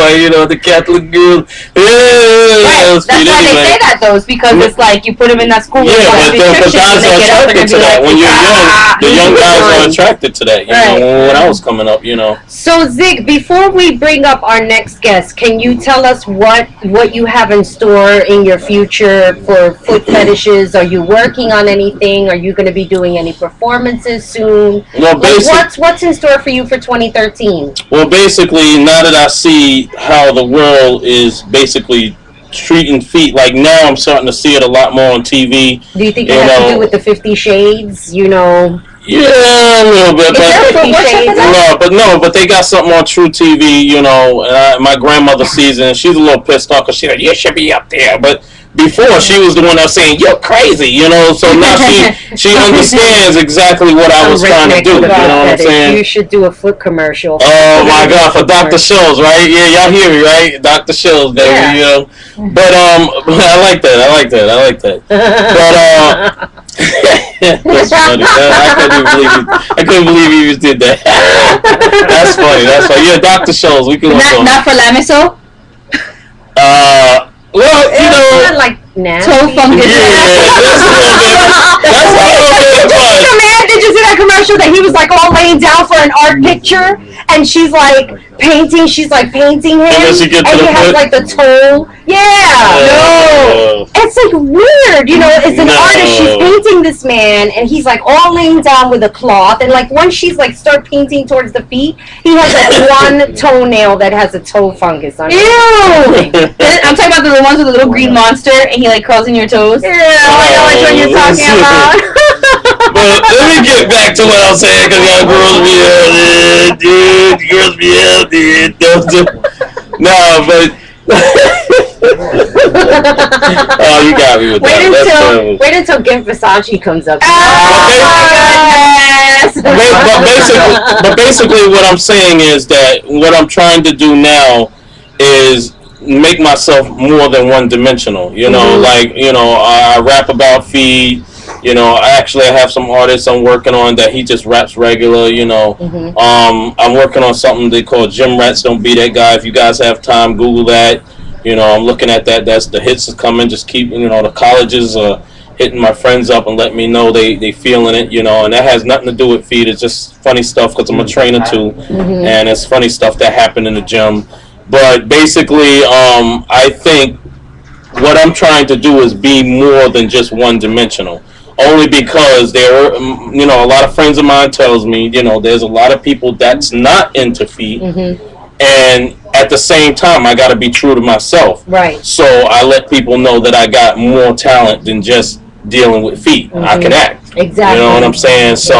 the Catholic girl. That's why they say that though. It's because it's like you put them in that school. Yeah, but guys are attracted to that. When you're young, the young guys are attracted to that. When I was coming up, So Zig, before we bring up our next guest, can you tell us what you have in store in your future for foot fetishes? Are you working on anything? Are you going to be doing any performances soon? Well, what's in store for you for 2013? Well, basically, now that I see how the world is basically treating feet, like now I'm starting to see it a lot more on TV. Do you think it has to do with the 50 Shades? Yeah, a little bit. But they got something on True TV, and my grandmother sees it, and she's a little pissed off because she's like, you should be up there. But before, she was the one that was saying, you're crazy, so now she understands exactly what I was trying to do, you know what I'm saying? You should do a foot commercial. Oh, my God, for Dr. Schultz, right? Yeah, y'all hear me, right? Dr. Schultz, baby, But, I like that. But, that's funny. I couldn't believe you just did that. That's funny. Yeah, Dr. Schultz, we can not for Lamiso? Well, it's not like toe fungus. Did you see that commercial that he was like all laying down for an art picture, and she's like painting. She's like painting him, And he has like the toe. Yeah, no, it's like weird. As an artist, she's painting this man, and he's like all laying down with a cloth, and like once she's like start painting towards the feet, he has like one toenail that has a toe fungus on it. Ew! I'm talking about the ones with the little green monster, and he like curls in your toes. Yeah, I know which one you're talking about. But let me get back to what I was saying, because y'all girls be out, dude. Girls be out, dude. No, but. Oh, you got me with that. Wait until Gift Versace comes up. But basically, what I'm saying is that what I'm trying to do now is make myself more than one-dimensional. I rap about feet. I have some artists I'm working on that he just raps regular. I'm working on something they call Gym Rats. Don't Be That Guy. If you guys have time, Google that. I'm looking at that. That's the hits is coming. Just keep, the colleges are hitting my friends up and letting me know they feeling it, and that has nothing to do with feet. It's just funny stuff because I'm a trainer too, and it's funny stuff that happened in the gym. But basically, I think what I'm trying to do is be more than just one-dimensional. Only because there are, a lot of friends of mine tells me, there's a lot of people that's not into feet, and at the same time, I got to be true to myself. Right. So I let people know that I got more talent than just dealing with feet. I can act. Exactly. You know what I'm saying? So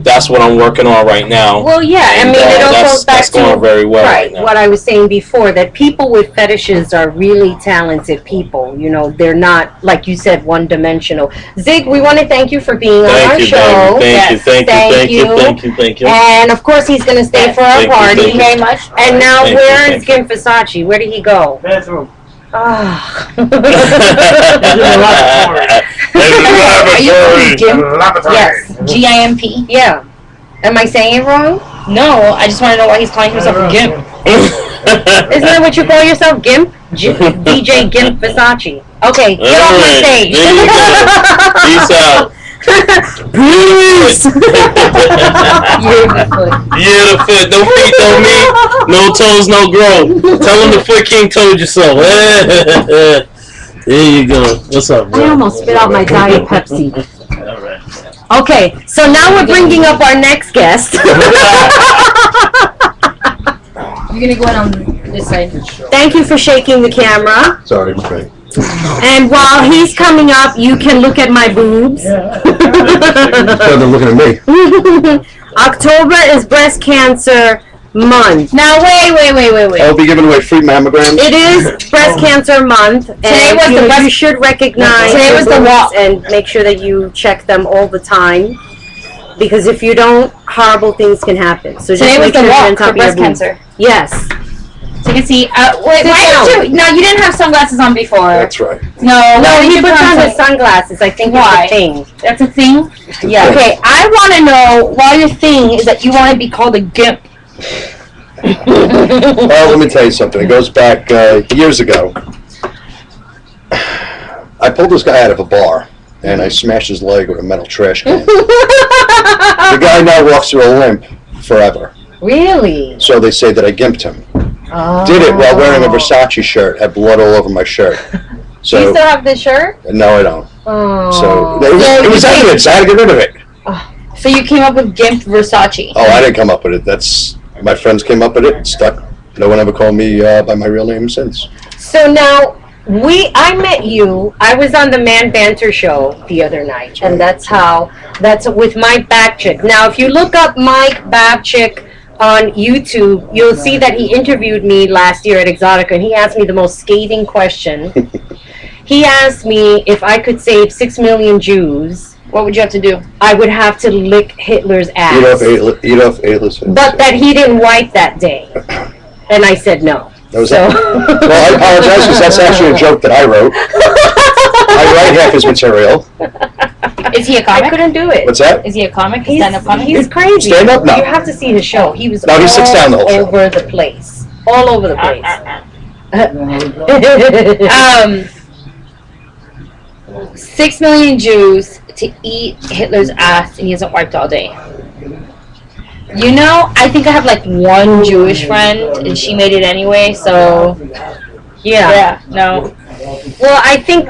that's what I'm working on right now. Well, yeah. And, it all goes back that's going very well right now. What I was saying before, that people with fetishes are really talented people. They're not, like you said, one-dimensional. Zig, we want to thank you for being on our show. Thank you. And, of course, he's going to stay for our party. Thank you very much. And now, where is Gim Versace? Where did he go? Bathroom. Oh. Are you calling Gim? Yes. G-I-M-P? Yeah. Am I saying it wrong? No, I just want to know why he's calling himself a Gim. Isn't that what you call yourself, Gimp? DJ Gimp Versace. Okay, get off my stage. Peace out. Peace. Yeah, the foot. No feet, no meat. No toes, no grow. Tell him the Foot King told you so. There you go. What's up, bro? I almost spit out my Diet Pepsi. Okay, so now we're bringing up our next guest. You're going to go in on this side. Thank you for shaking the camera. Sorry, okay. And while he's coming up, you can look at my boobs. Instead of looking at me. October is Breast Cancer Month. Now, wait. I'll be giving away free mammograms. It is Breast Cancer Month, and you should recognize the boobs and make sure that you check them all the time. Because if you don't, horrible things can happen. So today was the walk for breast cancer. Yes. So you can see. Wait, why did you? No, you didn't have sunglasses on before. That's right. No, he puts on the sunglasses. I think why? It's a thing. That's a thing? Yeah. Okay, I want to know why your thing is that you want to be called a gimp. Well, let me tell you something. It goes back years ago. I pulled this guy out of a bar, and I smashed his leg with a metal trash can. The guy now walks through a limp forever. Really? So they say that I gimped him. Oh. Did it while wearing a Versace shirt. Had blood all over my shirt. So, do you still have this shirt? No, I don't. Oh. So it was evidence. I had to get rid of it. So you came up with Gimp Versace. Oh, I didn't come up with it. That's my friends came up with it. It stuck. No one ever called me by my real name since. So now I met you. I was on the Man Banter show the other night, and that's with Mike Babchick. Now, if you look up Mike Babchick on YouTube, you'll see that he interviewed me last year at Exotica, and he asked me the most scathing question. He asked me if I could save 6 million Jews. What would you have to do? I would have to lick Hitler's ass. Eat off Hitler's ass. But that he didn't wipe that day. And I said no. Well, I apologize because that's actually a joke that I wrote. I write half his material. Is he a comic? I couldn't do it. What's that? Is he a comic? Stand-up comic? He's crazy. Stand-up? No. You have to see his show. He was he sits down the whole show. Over the place. All over the place. 6 million Jews to eat Hitler's ass, and he hasn't wiped all day. You know, I think I have like one Jewish friend, and she made it anyway. So yeah, no. Well, I think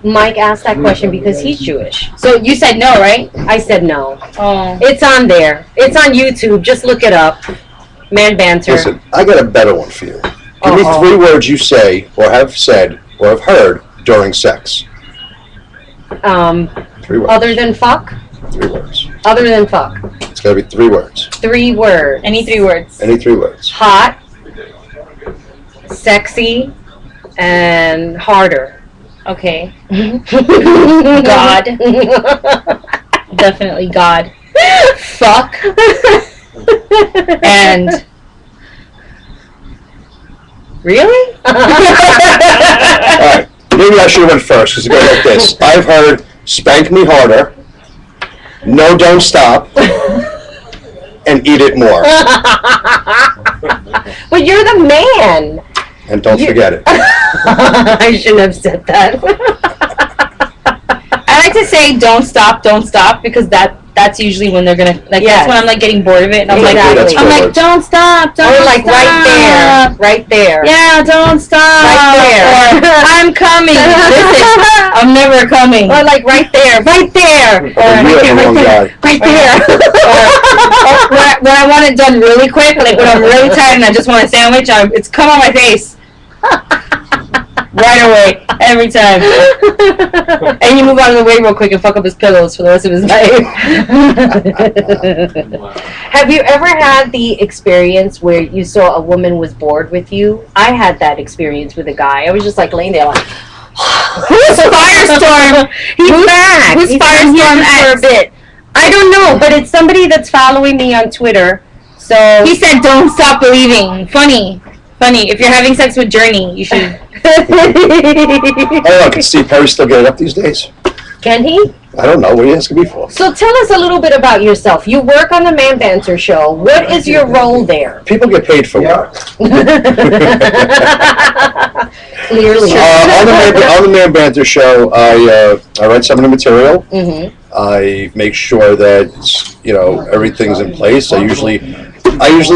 Mike asked that question because he's Jewish. So you said no, right? I said no. Oh. It's on there. It's on YouTube. Just look it up. Man banter. Listen, I got a better one for you. Give me 3 words you say or have said or have heard during sex. 3 words. Other than fuck? 3 words. Other than fuck. It's got to be 3 words. 3 words. Any 3 words? Any 3 words. Hot, sexy, and harder. Okay. God. Definitely God. Fuck. And really? Alright, maybe I should have went first because it goes like this. I've heard spank me harder, no don't stop, and eat it more. Well, you're the man. And don't forget it. I shouldn't have said that. I like to say don't stop because that's usually when they're gonna that's when I'm like getting bored of it and I'm Exactly. like don't stop, don't Or like stop. right there. Yeah, don't stop. Right there. Or I'm coming. Listen, I'm never coming. Or like right there. Or you have the wrong guy. Right there. Or when I want it done really quick, like when I'm really tired and I just want a sandwich, it's come on my face. Right away, every time. And you move out of the way real quick and fuck up his pillows for the rest of his life. Have you ever had the experience where you saw a woman was bored with you? I had that experience with a guy. I was just like laying there like, who's Firestorm? He's back. Who's He's been here Firestorm for a bit? I don't know, but it's somebody that's following me on Twitter. So He said, "Don't stop believing." Funny. If you're having sex with Journey, you should. Oh, can Steve Perry still get it up these days? Can he? I don't know. What are you asking me for? So tell us a little bit about yourself. You work on the Man Banter show. What is your role there? People get paid for work. Clearly. On the Man Banter show, I write some of the material. Mm-hmm. I make sure that everything's in place. I usually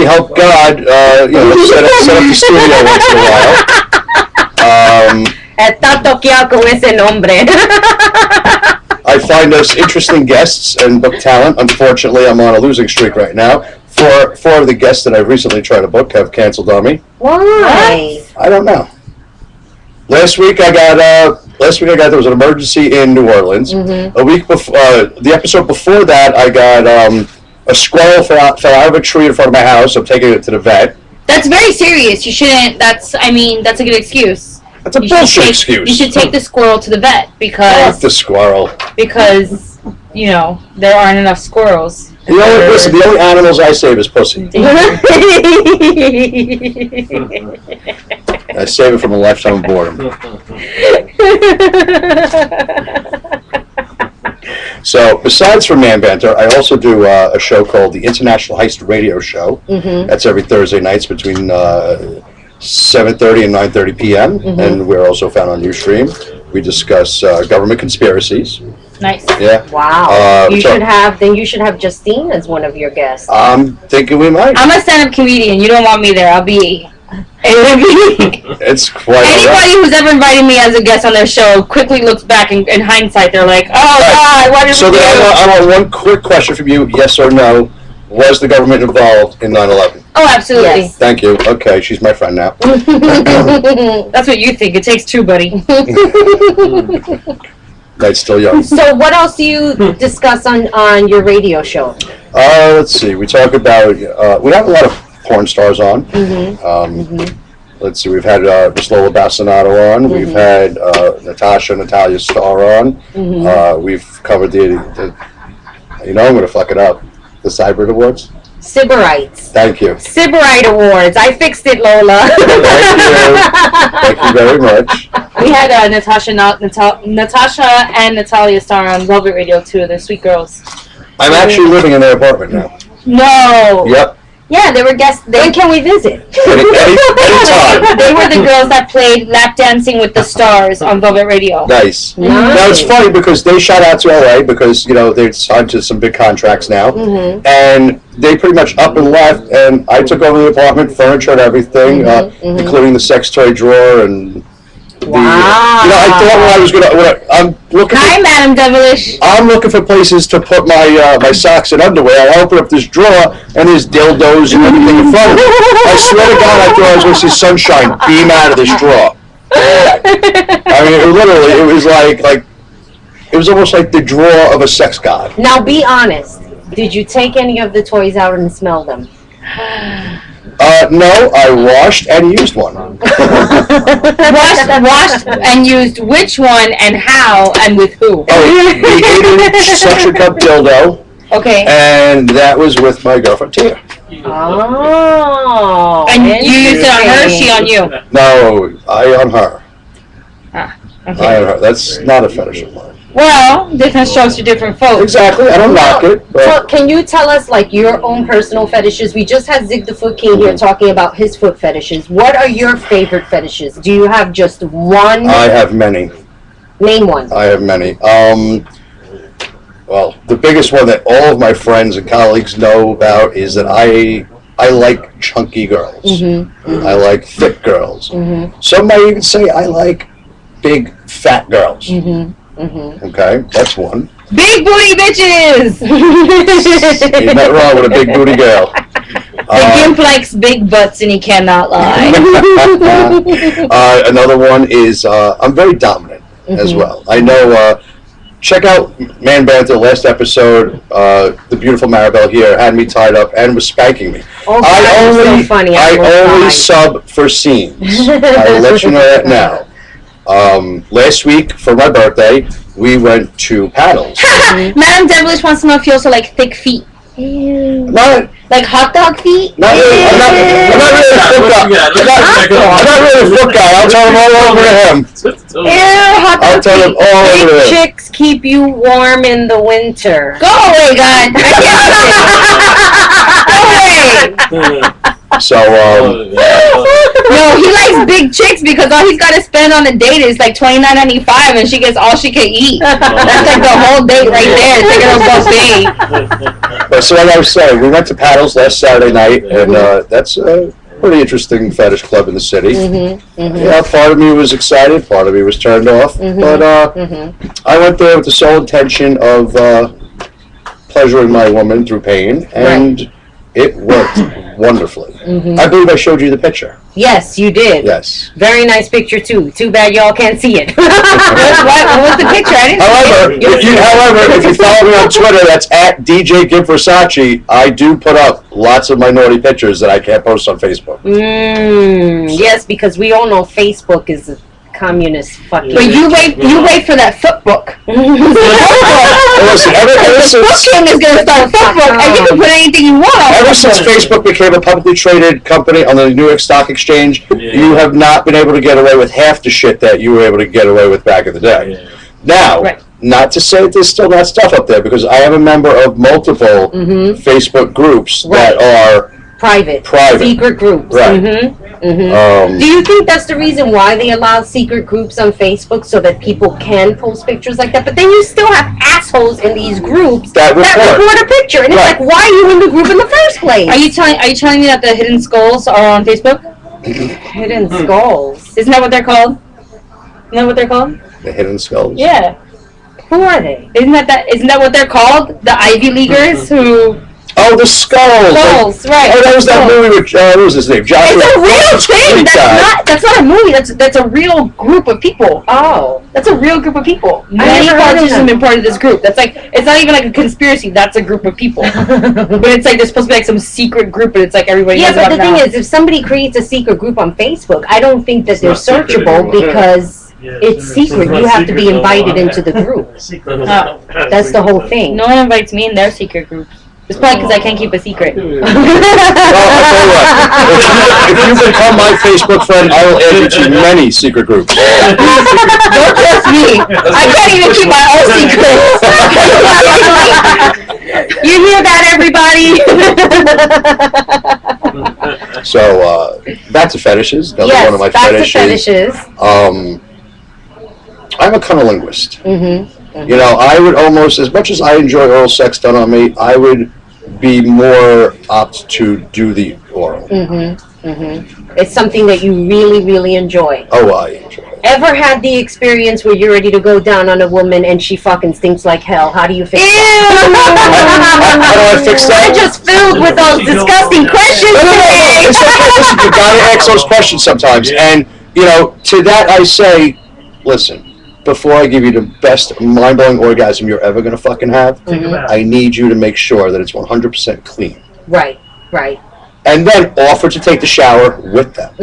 help God set up the studio once in a while. Está toqueado con ese nombre. I find us interesting guests and book talent. Unfortunately, I'm on a losing streak right now. Four of the guests that I've recently tried to book have canceled on me. Why? I don't know. Last week I got there was an emergency in New Orleans. Mm-hmm. A week before, the episode before that, I got a squirrel fell out of a tree in front of my house. I'm taking it to the vet. That's very serious. You shouldn't. That's a good excuse. That's a bullshit excuse. You should take the squirrel to the vet Fuck because the squirrel. There aren't enough squirrels. The only animals I save is pussy. I save it from a lifetime of boredom. So, besides from Man Banter, I also do a show called the International Heist Radio Show. Mm-hmm. That's every Thursday nights between 7:30 and 9:30 p.m. Mm-hmm. And we're also found on Ustream. We discuss government conspiracies. Nice. Yeah. Wow. You should have Justine as one of your guests. I'm thinking we might. I'm a stand-up comedian. You don't want me there. I'll be. It's quite Anybody who's ever invited me as a guest on their show quickly looks back in hindsight. They're like, "Oh God, what did we do?" I want one quick question from you: yes or no? Was the government involved in 9/11? Oh, absolutely. Yes. Thank you. Okay, she's my friend now. That's what you think. It takes two, buddy. Night's still young. So what else do you discuss on your radio show? Let's see. We talk about. We have a lot of porn stars on. Mm-hmm. Let's see. We've had Miss Lola Bassanato on. Mm-hmm. We've had Natalia Starr on. Mm-hmm. We've covered the. I'm going to fuck it up. The Cybert Awards. Sybarites. Thank you. Sybarite Awards. I fixed it, Lola. Thank you very much. We had Natasha and Natalia Starr on Velvet Radio too. They're sweet girls. I'm actually living in their apartment now. No. Yep. Yeah, they were guests. When can we visit? Anytime. They were the girls that played Lap Dancing with the Stars on Velvet Radio. Nice. Now it's funny because they shout out to LA because they're signed to some big contracts now, and they pretty much up and left, and I took over the apartment, furniture and everything, including the sex toy drawer and. Wow. I thought when I was I'm looking. Hi, Madam Devilish. I'm looking for places to put my socks and underwear. I open up this drawer and there's dildos and everything in front of me. I swear to God, I thought I was going to see sunshine beam out of this drawer. I mean, it was like it was almost like the drawer of a sex god. Now, be honest. Did you take any of the toys out and smell them? No, I washed and used one. washed and used which one and how and with who? Oh, the 8-inch suction cup dildo. Okay. And that was with my girlfriend Tia. Oh. And you used it on her, she on you? No, I on her. Okay. I on her. That's not a fetish of mine. Well, different strokes for different folks. Exactly. I don't knock it. So can you tell us your own personal fetishes? We just had Zig the Foot King here talking about his foot fetishes. What are your favorite fetishes? Do you have just one? I have many. Name one. I have many. Well, the biggest one that all of my friends and colleagues know about is that I like chunky girls. I like thick girls. Some might even say I like big fat girls. Okay, that's one. Big booty bitches! Ain't nothing wrong with a big booty girl. The Gimp likes big butts and he cannot lie. Another one is I'm very dominant as well. I know. Check out Man Banter. Last episode, the beautiful Marabelle here had me tied up and was spanking me. Oh, I only sub for scenes. I'll let you know that now. Last week for my birthday, we went to paddles. Madam Devilish wants to know if you also like thick feet. Not like hot dog feet? Not really. I'm not really a foot guy. I'm not really a foot guy. I'll tell him all over to him. Hot dog I'll tell him all over to Big him. chicks keep you warm in the winter. Go away, God. Go away. So, no, he likes big chicks because all he's got to spend on a date is like $29.95 and she gets all she can eat. That's like the whole date right there. It's like a buffet. But so like I was saying, we went to paddles last Saturday night, and that's a pretty interesting fetish club in the city. Yeah, part of me was excited, part of me was turned off, but I went there with the sole intention of pleasuring my woman through pain, and it worked wonderfully. I believe I showed you the picture. Yes, you did. Yes. Very nice picture too. Too bad y'all can't see it. What was the picture? I didn't However, if you follow me on Twitter, that's at DJ Gib Versace. I do put up lots of my naughty pictures that I can't post on Facebook. Yes, because we all know Facebook is a communist fucking. But you wait for that foot book. Listen, ever since Book King is going to start a foot book, and you can put anything you want on. Ever since Facebook became a publicly traded company on the New York Stock Exchange, you have not been able to get away with half the shit that you were able to get away with back in the day. Now, not to say that there's still not stuff up there, because I am a member of multiple Facebook groups that are private. Secret groups. Right. Do you think that's the reason why they allow secret groups on Facebook, so that people can post pictures like that? But then you still have assholes in these groups that record a picture, and it's like, why are you in the group in the first place? Are you telling me that the hidden skulls are on Facebook? Hidden skulls. Isn't that what they're called? The hidden skulls. Yeah. Who are they? Isn't that what they're called? The Ivy Leaguers who. Oh, the skulls. Right. Oh, that was that movie with what was his name? Joshua. It's a real thing. That's not a movie. That's a real group of people. Oh, that's a real group of people. Many politicians have been part of this group. That's like, it's not even like a conspiracy. That's a group of people. But it's like there's supposed to be like some secret group, but it's like everybody. Yeah, knows but the about thing is, if somebody creates a secret group on Facebook, I don't think that they're searchable because it's secret. You have to be invited into the group. That's the whole thing. No one invites me in their secret groups. It's probably because I can't keep a secret. Well, I'll tell you what. If you become my Facebook friend, I will add you to many secret groups. Don't trust me. I can't even keep my own secrets. You hear that, everybody? So, back to fetishes. Another one of my fetishes. I'm a cunnilinguist. You know, I would almost, as much as I enjoy oral sex done on me, I would be more apt to do the oral. It's something that you really, really enjoy. Oh, I enjoy it. Ever had the experience where you're ready to go down on a woman and she fucking stinks like hell? How do you fix that? How do I fix that? I just filled with those disgusting questions today. It's okay. Listen, you gotta ask those questions sometimes. And, to that I say, listen, before I give you the best mind-blowing orgasm you're ever gonna fucking have, I need you to make sure that it's 100% clean. Right. And then offer to take the shower with them.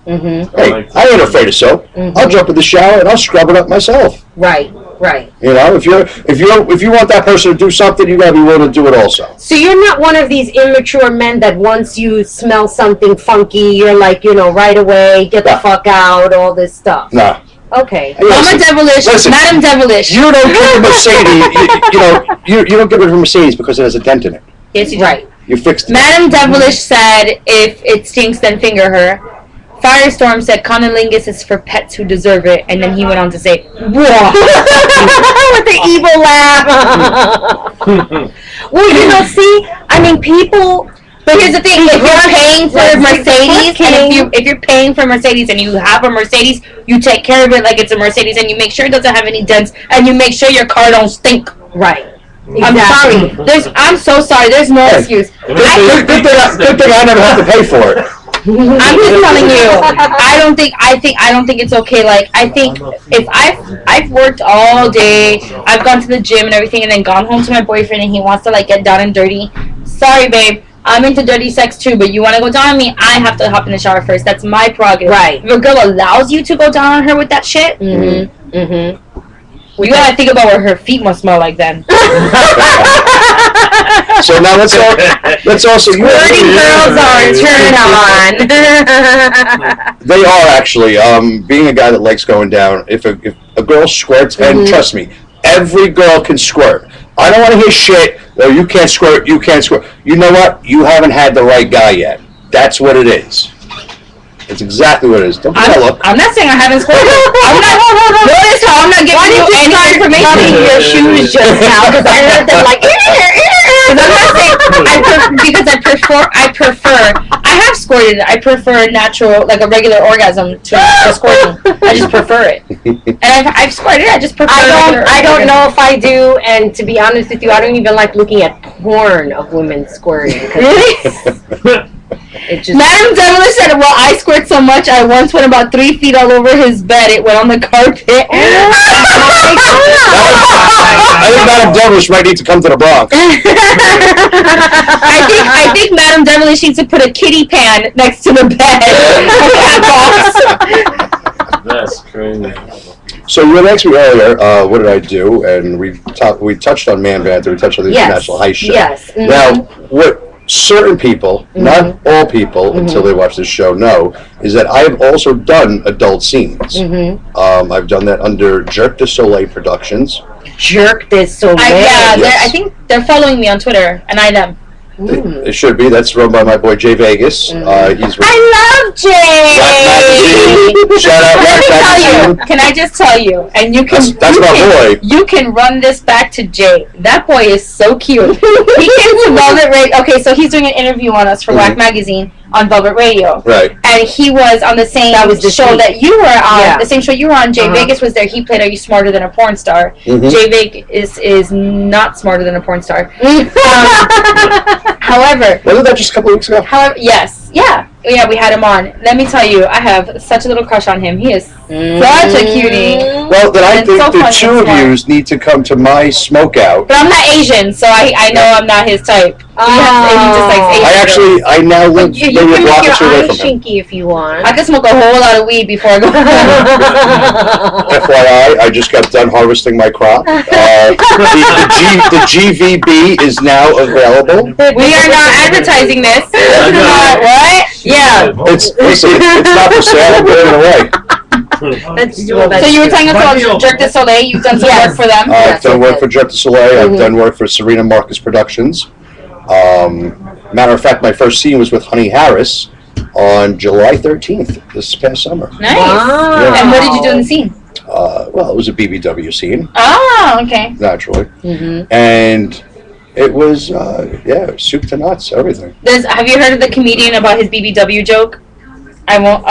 Hey, I ain't afraid of soap. I'll jump in the shower and I'll scrub it up myself. Right. If you want that person to do something, you gotta be willing to do it also. So you're not one of these immature men that once you smell something funky, you're like, right away, get the fuck out, all this stuff. Nah. Okay. Mama Devilish, Madam Devilish. You don't get a Mercedes. You don't get rid of a Mercedes because it has a dent in it. Yes, you Right. You fixed it. Madam Devilish said, if it stinks, then finger her. Firestorm said, cunnilingus is for pets who deserve it. And then he went on to say, whoa. With the evil laugh. Well, see, I mean, people... But here's the thing, if you're paying for Mercedes, and if you're paying for Mercedes and you have a Mercedes, you take care of it like it's a Mercedes and you make sure it doesn't have any dents and you make sure your car don't stink. Right. Exactly. I'm so sorry. There's no excuse. Good thing I never have to pay for it. I'm just telling you. I don't think it's okay. Like, I think if I've worked all day, I've gone to the gym and everything, and then gone home to my boyfriend and he wants to get down and dirty. Sorry, babe. I'm into dirty sex too, but you want to go down on me? I have to hop in the shower first. That's my prerogative. Right. If a girl allows you to go down on her with that shit, you gotta think about what her feet must smell like then. So now let's also. Squirting girls are turned on. They are actually. Being a guy that likes going down, if a girl squirts, and trust me, every girl can squirt. I don't want to hear shit. Oh, you can't squirt. You can't squirt. You know what? You haven't had the right guy yet. That's what it is. It's exactly what it is. Don't look. I'm not saying I haven't squirted. Notice how I'm not giving you any information. Your shoes just now because I heard them like. I'm not saying I have squirted. I prefer natural, like a regular orgasm to squirting. I just prefer it. And I've squirted. I just prefer. I don't know if I do. And to be honest with you, I don't even like looking at porn of women squirting. Really? Madam Devilish said, well, I squirt so much, I once went about 3 feet all over his bed. It went on the carpet. I think Madam Devilish might need to come to the Bronx. I think Madam Devilish needs to put a kitty pan next to the bed. That's crazy. So you asked me earlier, what did I do? And we touched on Man Banter, we touched on the International Heist Show. Yes. Now, what certain people, not all people, until they watch this show, know is that I've also done adult scenes. I've done that under Jerk de Soleil Productions. Jerk de Soleil. I think they're following me on Twitter, and I them. It should be. That's run by my boy Jay Vegas. He's I love Jay. Shout out Rack Magazine. Can I just tell you? And you can. That's my boy. You can run this back to Jay. That boy is so cute. He came to Velvet Radio. Okay, so he's doing an interview on us for Rack Magazine on Velvet Radio. Right. And he was on the same show that you were on. The same show you were on. Jay Vegas was there. He played Are You Smarter Than a Porn Star? Jay Vegas is not smarter than a porn star. However, wasn't that just a couple of weeks ago? However, yes, yeah, we had him on. Let me tell you, I have such a little crush on him. He is such a cutie. Well, then I think the two of you need to come to my smokeout. But I'm not Asian, so I know I'm not his type. He just likes Asian. I now live you can make your eyes from him. shinky if you want. I can smoke a whole lot of weed before I go. FYI, I just got done harvesting my crop. The GVB is now available. We are not advertising this. What? Yeah. It's not for sale. I'm giving it away. So you were telling us about Jerk de Soleil. You've done some work for them. I've done work for Jerk de Soleil. I've done work for Serena Marcus Productions. Matter of fact, my first scene was with Honey Harris on July 13th this past summer. Nice. Wow. And what did you do in the scene? Well, it was a BBW scene. Oh, okay. Naturally. And It was, soup to nuts, everything. Have you heard of the comedian about his BBW joke? I won't.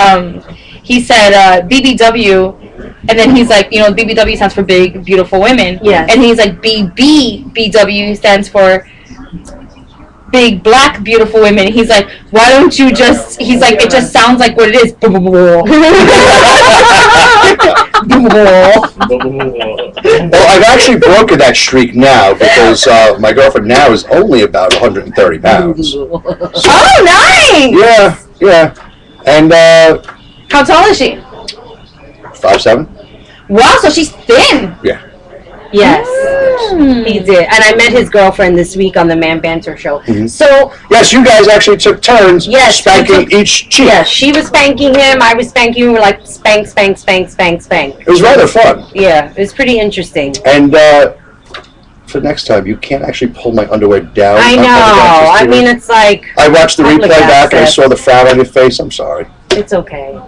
He said BBW, and then he's like, BBW stands for big, beautiful women. Yeah. And he's like, BBW stands for big, black, beautiful women. He's like, why don't you just? He's like, it just sounds like what it is. Well, I've actually broken that streak now because my girlfriend now is only about 130 pounds. Oh, nice! Yeah. And how tall is she? 5'7". Wow, so she's thin. Yeah. Yes, he did. And I met his girlfriend this week on the Man Banter show. Mm-hmm. So yes, you guys actually took turns spanking each cheek. Yeah, she was spanking him. I was spanking him. We're like spank, spank, spank, spank, spank. It was rather fun. Yeah, it was pretty interesting. And for next time, you can't actually pull my underwear down. I know. I mean, it's like I watched the replay back and I saw the frown on your face. I'm sorry. It's okay.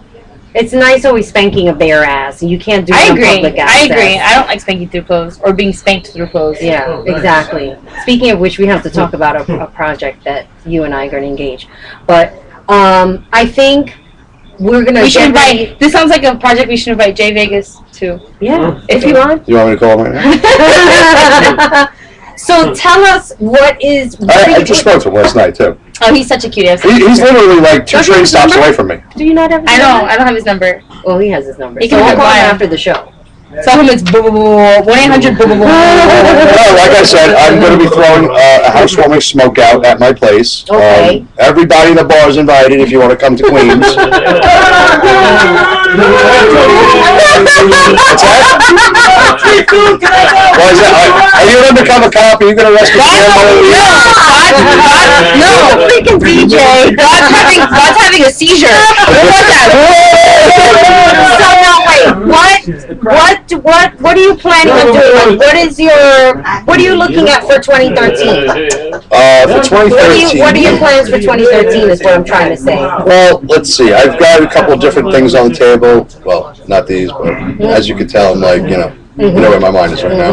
It's nice always spanking a bare ass. You can't do it I on agree. public I access. agree. I don't like spanking through clothes or being spanked through clothes. Yeah, exactly. Speaking of which, we have to talk about a project that you and I are going to engage. But I think we're going to... We should invite... This sounds like a project we should invite Jay Vegas to. Yeah, if you want. You want me to call him right now? So tell us what is... I just spoke to him last night, too. Oh, he's such a cutie. He's literally like 2 train stops away from me. Do you not have his number? number? I don't have his number. Well, he has his number. He So can we'll call him reply. after the show. Tell him it's 1-800 Like I said, I'm going to be throwing a housewarming smoke out at my place. Okay. Everybody in the bar is invited if you want to come to Queens. What's that? Why is that? Are you an undercover cop? Are you going to arrest me? No, freaking DJ. God's having a seizure. What that? So no, wait. What are you planning on doing? Like, what are you looking at for 2013? For 2013. What are your plans for 2013 is what I'm trying to say. Well, let's see. I've got a couple of different things on the table. Well, not these, but as you can tell, I'm like, you know where my mind is right now.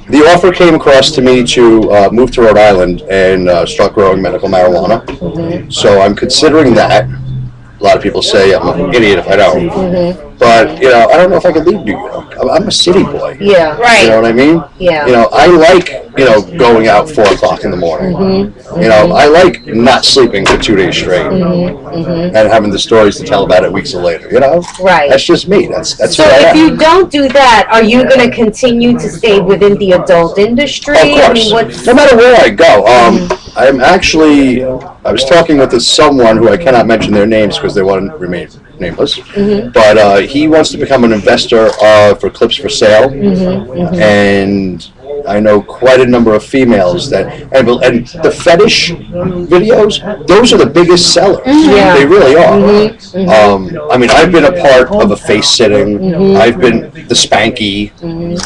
The offer came across to me to move to Rhode Island and start growing medical marijuana. So I'm considering that. A lot of people say I'm an idiot if I don't. But, I don't know if I can leave New York. I'm a city boy. Yeah. Right. You know what I mean? Yeah. I like, going out 4 o'clock in the morning. I like not sleeping for 2 days straight. And having the stories to tell about it weeks later, Right. That's just me. That's So who I if am. you don't do that, are you going to continue to stay within the adult industry? Of course. I mean, what's... No matter where I go. I'm actually, I was talking with someone who I cannot mention their names because they want to remain nameless. But he wants to become an investor for clips for sale. And I know quite a number of females that, and the fetish videos, those are the biggest sellers. Yeah. They really are. I mean, I've been a part of a face sitting. I've been the spanky. And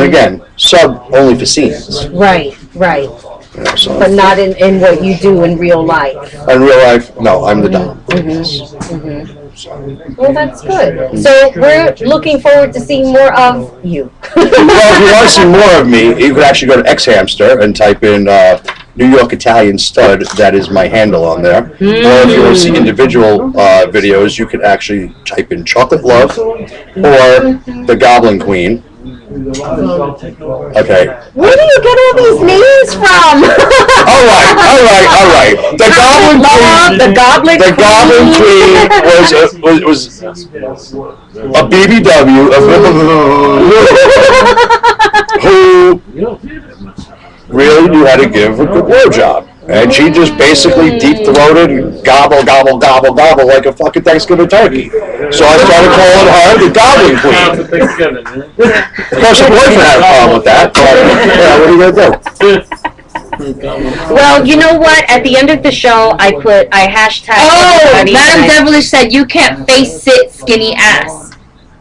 again, sub only for scenes. Right. So But not in what you do in real life. in real life, no, I'm the dom. Well, that's good. So we're looking forward to seeing more of you. Well, if you want to see more of me, you could actually go to X-Hamster and type in New York Italian Stud. That is my handle on there. Or if you want to see individual videos, you could actually type in Chocolate Love or the Goblin Queen. Okay. Where do you get all these names from? All right. The Goblin Queen was a BBW who really knew how to give a good blowjob. And she just basically deep-throated and gobble, gobble, gobble, gobble like a fucking Thanksgiving turkey. So I started calling her the Goblin Queen. Of course, her boyfriend had a problem with that, but what are you going to do? Well, you know what? At the end of the show, I hashtag. Oh, everybody Madam and Devilish said you can't face sit skinny ass.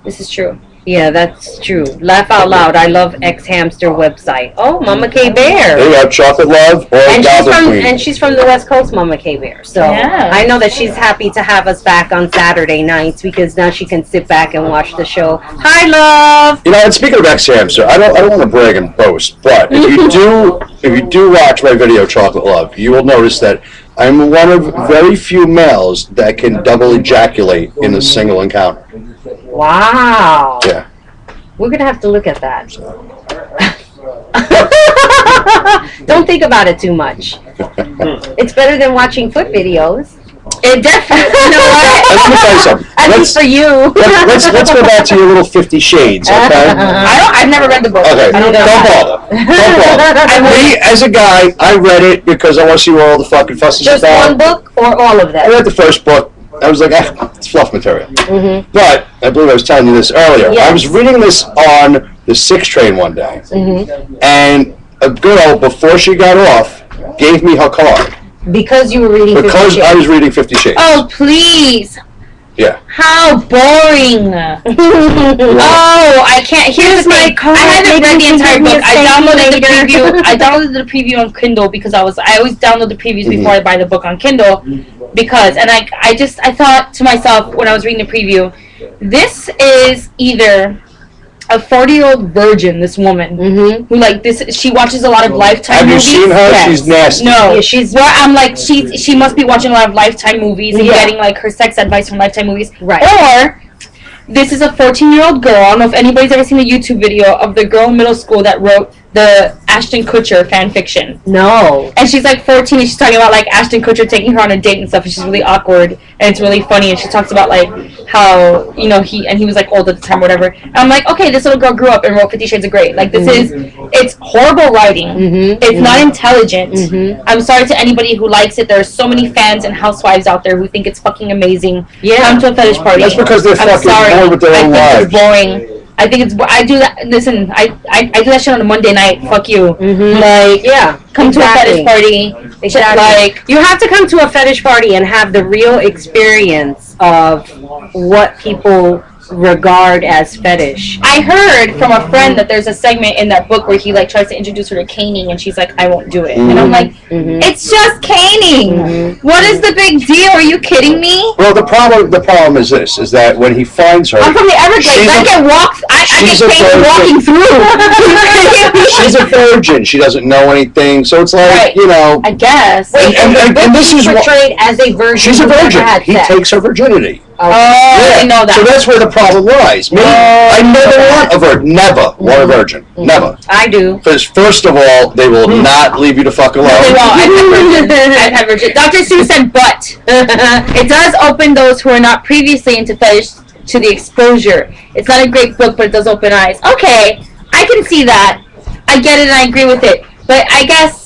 This is true. Yeah, that's true. Laugh out loud. I love X Hamster website. Oh, Mama K Bear. There you go, Chocolate Love or Goblin Queen. And she's from the West Coast, Mama K Bear. So Yeah. I know that she's happy to have us back on Saturday nights because now she can sit back and watch the show. Hi, love. You know, and speaking of X Hamster, I don't want to brag and boast, but if you do watch my video Chocolate Love, you will notice that I'm one of very few males that can double ejaculate in a single encounter. Wow. Yeah. We're going to have to look at that. Don't think about it too much. It's better than watching foot videos. It definitely, you know what? Let me tell you something. At least for you. Let's go back to your little 50 Shades, okay? I've never read the book. Okay, don't bother. Me, as a guy, I read it because I want to see what all the fucking fuss is Just about. one book or all of I them? read the first book. I was like, it's fluff material. Mm-hmm. But I believe I was telling you this earlier. Yes. I was reading this on the 6 train one day, and a girl, before she got off, gave me her card. Because you were reading 50 Because Shades. I was reading 50 Shades. Oh, please. Yeah. How boring. Oh, I can't. Here's my card. I haven't read the entire book. I downloaded the preview. I downloaded the preview on Kindle because I always download the previews before I buy the book on Kindle because I thought to myself when I was reading the preview, this is either a 40-year-old virgin, this woman, who she watches a lot of Lifetime movies. Have you seen her? Yes. She's nasty. No, Yeah, she's. well, I'm like she must be watching a lot of Lifetime movies and getting like her sex advice from Lifetime movies, Right. Or this is a 14-year-old girl. I don't know if anybody's ever seen the YouTube video of the girl in middle school that wrote the Ashton Kutcher fan fiction. No. And she's like 14 and she's talking about like Ashton Kutcher taking her on a date and stuff, and she's really awkward and it's really funny, and she talks about like how, you know, he was like old at the time or whatever. And I'm like, okay, this little girl grew up and wrote 50 Shades of Grey. Like this it's horrible writing. It's not intelligent. I'm sorry to anybody who likes it. There are so many fans and housewives out there who think it's fucking amazing. Yeah. Come to a fetish party. That's because they're I'm fucking sorry. bored with their own I think lives. it's boring. I think it's. I do that. Listen, I do that shit on a Monday night. Fuck you. Like, Yeah. come to a fetish party. Exactly. Like, You have to come to a fetish party and have the real experience of what people regard as fetish. I heard from a friend that there's a segment in that book where he like tries to introduce her to caning, and she's like, I won't do it. And I'm like, it's just caning. What is the big deal? Are you kidding me? Well, the problem is this: is that when he finds her, I'm from the Everglades. I get walked. I she's get a caned walking through. she's a virgin. She doesn't know anything, so it's like, Right. you know. I guess. And this is what portrayed as a virgin. she's a who never virgin. had He sex. takes her virginity. Oh, I didn't know that. So that's where the problem lies. Me, I never want a virgin. Never want a virgin. Never. I do. Because first of all, they will not leave you to fuck alone. They won't. I've had virgin. Dr. Seuss said, but it does open those who are not previously into fetish to the exposure. It's not a great book, but it does open eyes. Okay, I can see that. I get it and I agree with it. But I guess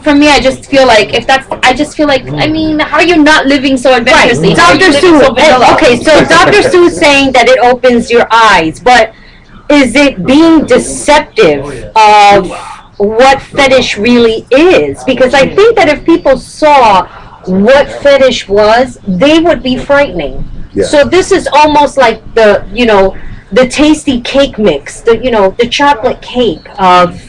for me, I just feel like I mean, how are you not living so adventurously? How are you Dr. living so Seuss. vanilla? Okay, so Dr. Seuss saying that it opens your eyes, but is it being deceptive of what fetish really is? Because I think that if people saw what fetish was, they would be frightening. Yeah. So this is almost like the tasty cake mix, the chocolate cake of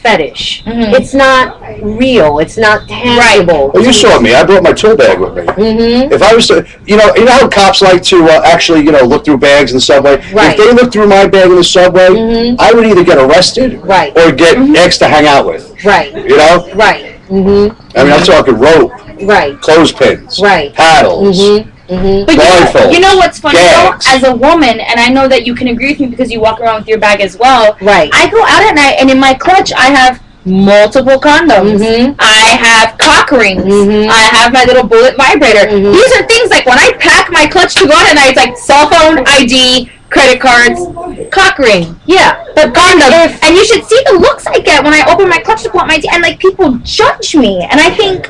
fetish. It's not real. It's not tangible. Well, you saw me. I brought my tool bag with me. If I was to, you know how cops like to actually, look through bags in the subway? Right. If they look through my bag in the subway, I would either get arrested Right. or get X to hang out with. Right. You know? Right. I mean, I'm talking rope, Right. clothespins, Right. paddles. But Blindfolds, you know what's funny though? gags. As a woman, and I know that you can agree with me because you walk around with your bag as well. Right. I go out at night, and in my clutch, I have multiple condoms. I have cock rings. I have my little bullet vibrator. These are things like when I pack my clutch to go out at night, it's like cell phone, ID, credit cards, cock ring. Yeah. But condoms. And you should see the looks I get when I open my clutch to pull out my ID, and like people judge me, and I think,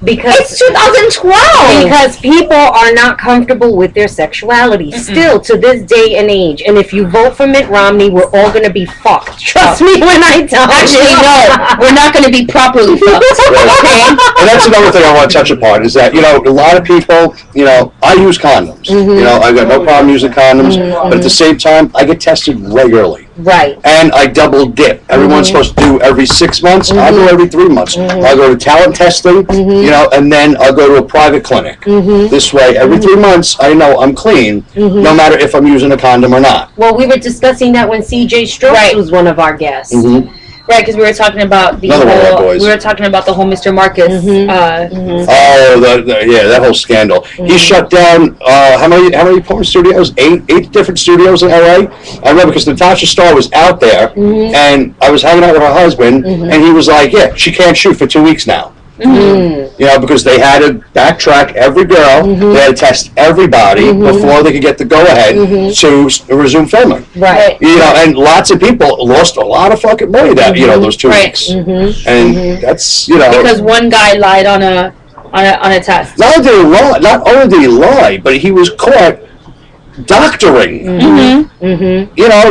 Because it's 2012. Because people are not comfortable with their sexuality still to this day and age. And if you vote for Mitt Romney, we're all going to be fucked. Trust me when I tell you. Actually, no, we're not going to be properly fucked. Okay? And that's another thing I want to touch upon is that, a lot of people, I use condoms. I've got no problem using condoms, but at the same time, I get tested regularly. Right. And I double dip. Everyone's supposed to do every 6 months. I'll go every 3 months. I'll go to talent testing, and then I'll go to a private clinic. This way, every 3 months, I know I'm clean, no matter if I'm using a condom or not. Well, we were discussing that when CJ Strokes was one of our guests. Right, because we were talking about the whole Mr. Marcus. Oh, that whole scandal. He shut down how many porn studios? Eight different studios in LA. I remember because Natasha Starr was out there, and I was hanging out with her husband, and he was like, "Yeah, she can't shoot for 2 weeks now." Because they had to backtrack every girl, they had to test everybody before they could get the go-ahead to resume filming. Right. And lots of people lost a lot of fucking money that those 2 weeks, and that's because one guy lied on a test. Not only did he lie, but he was caught doctoring.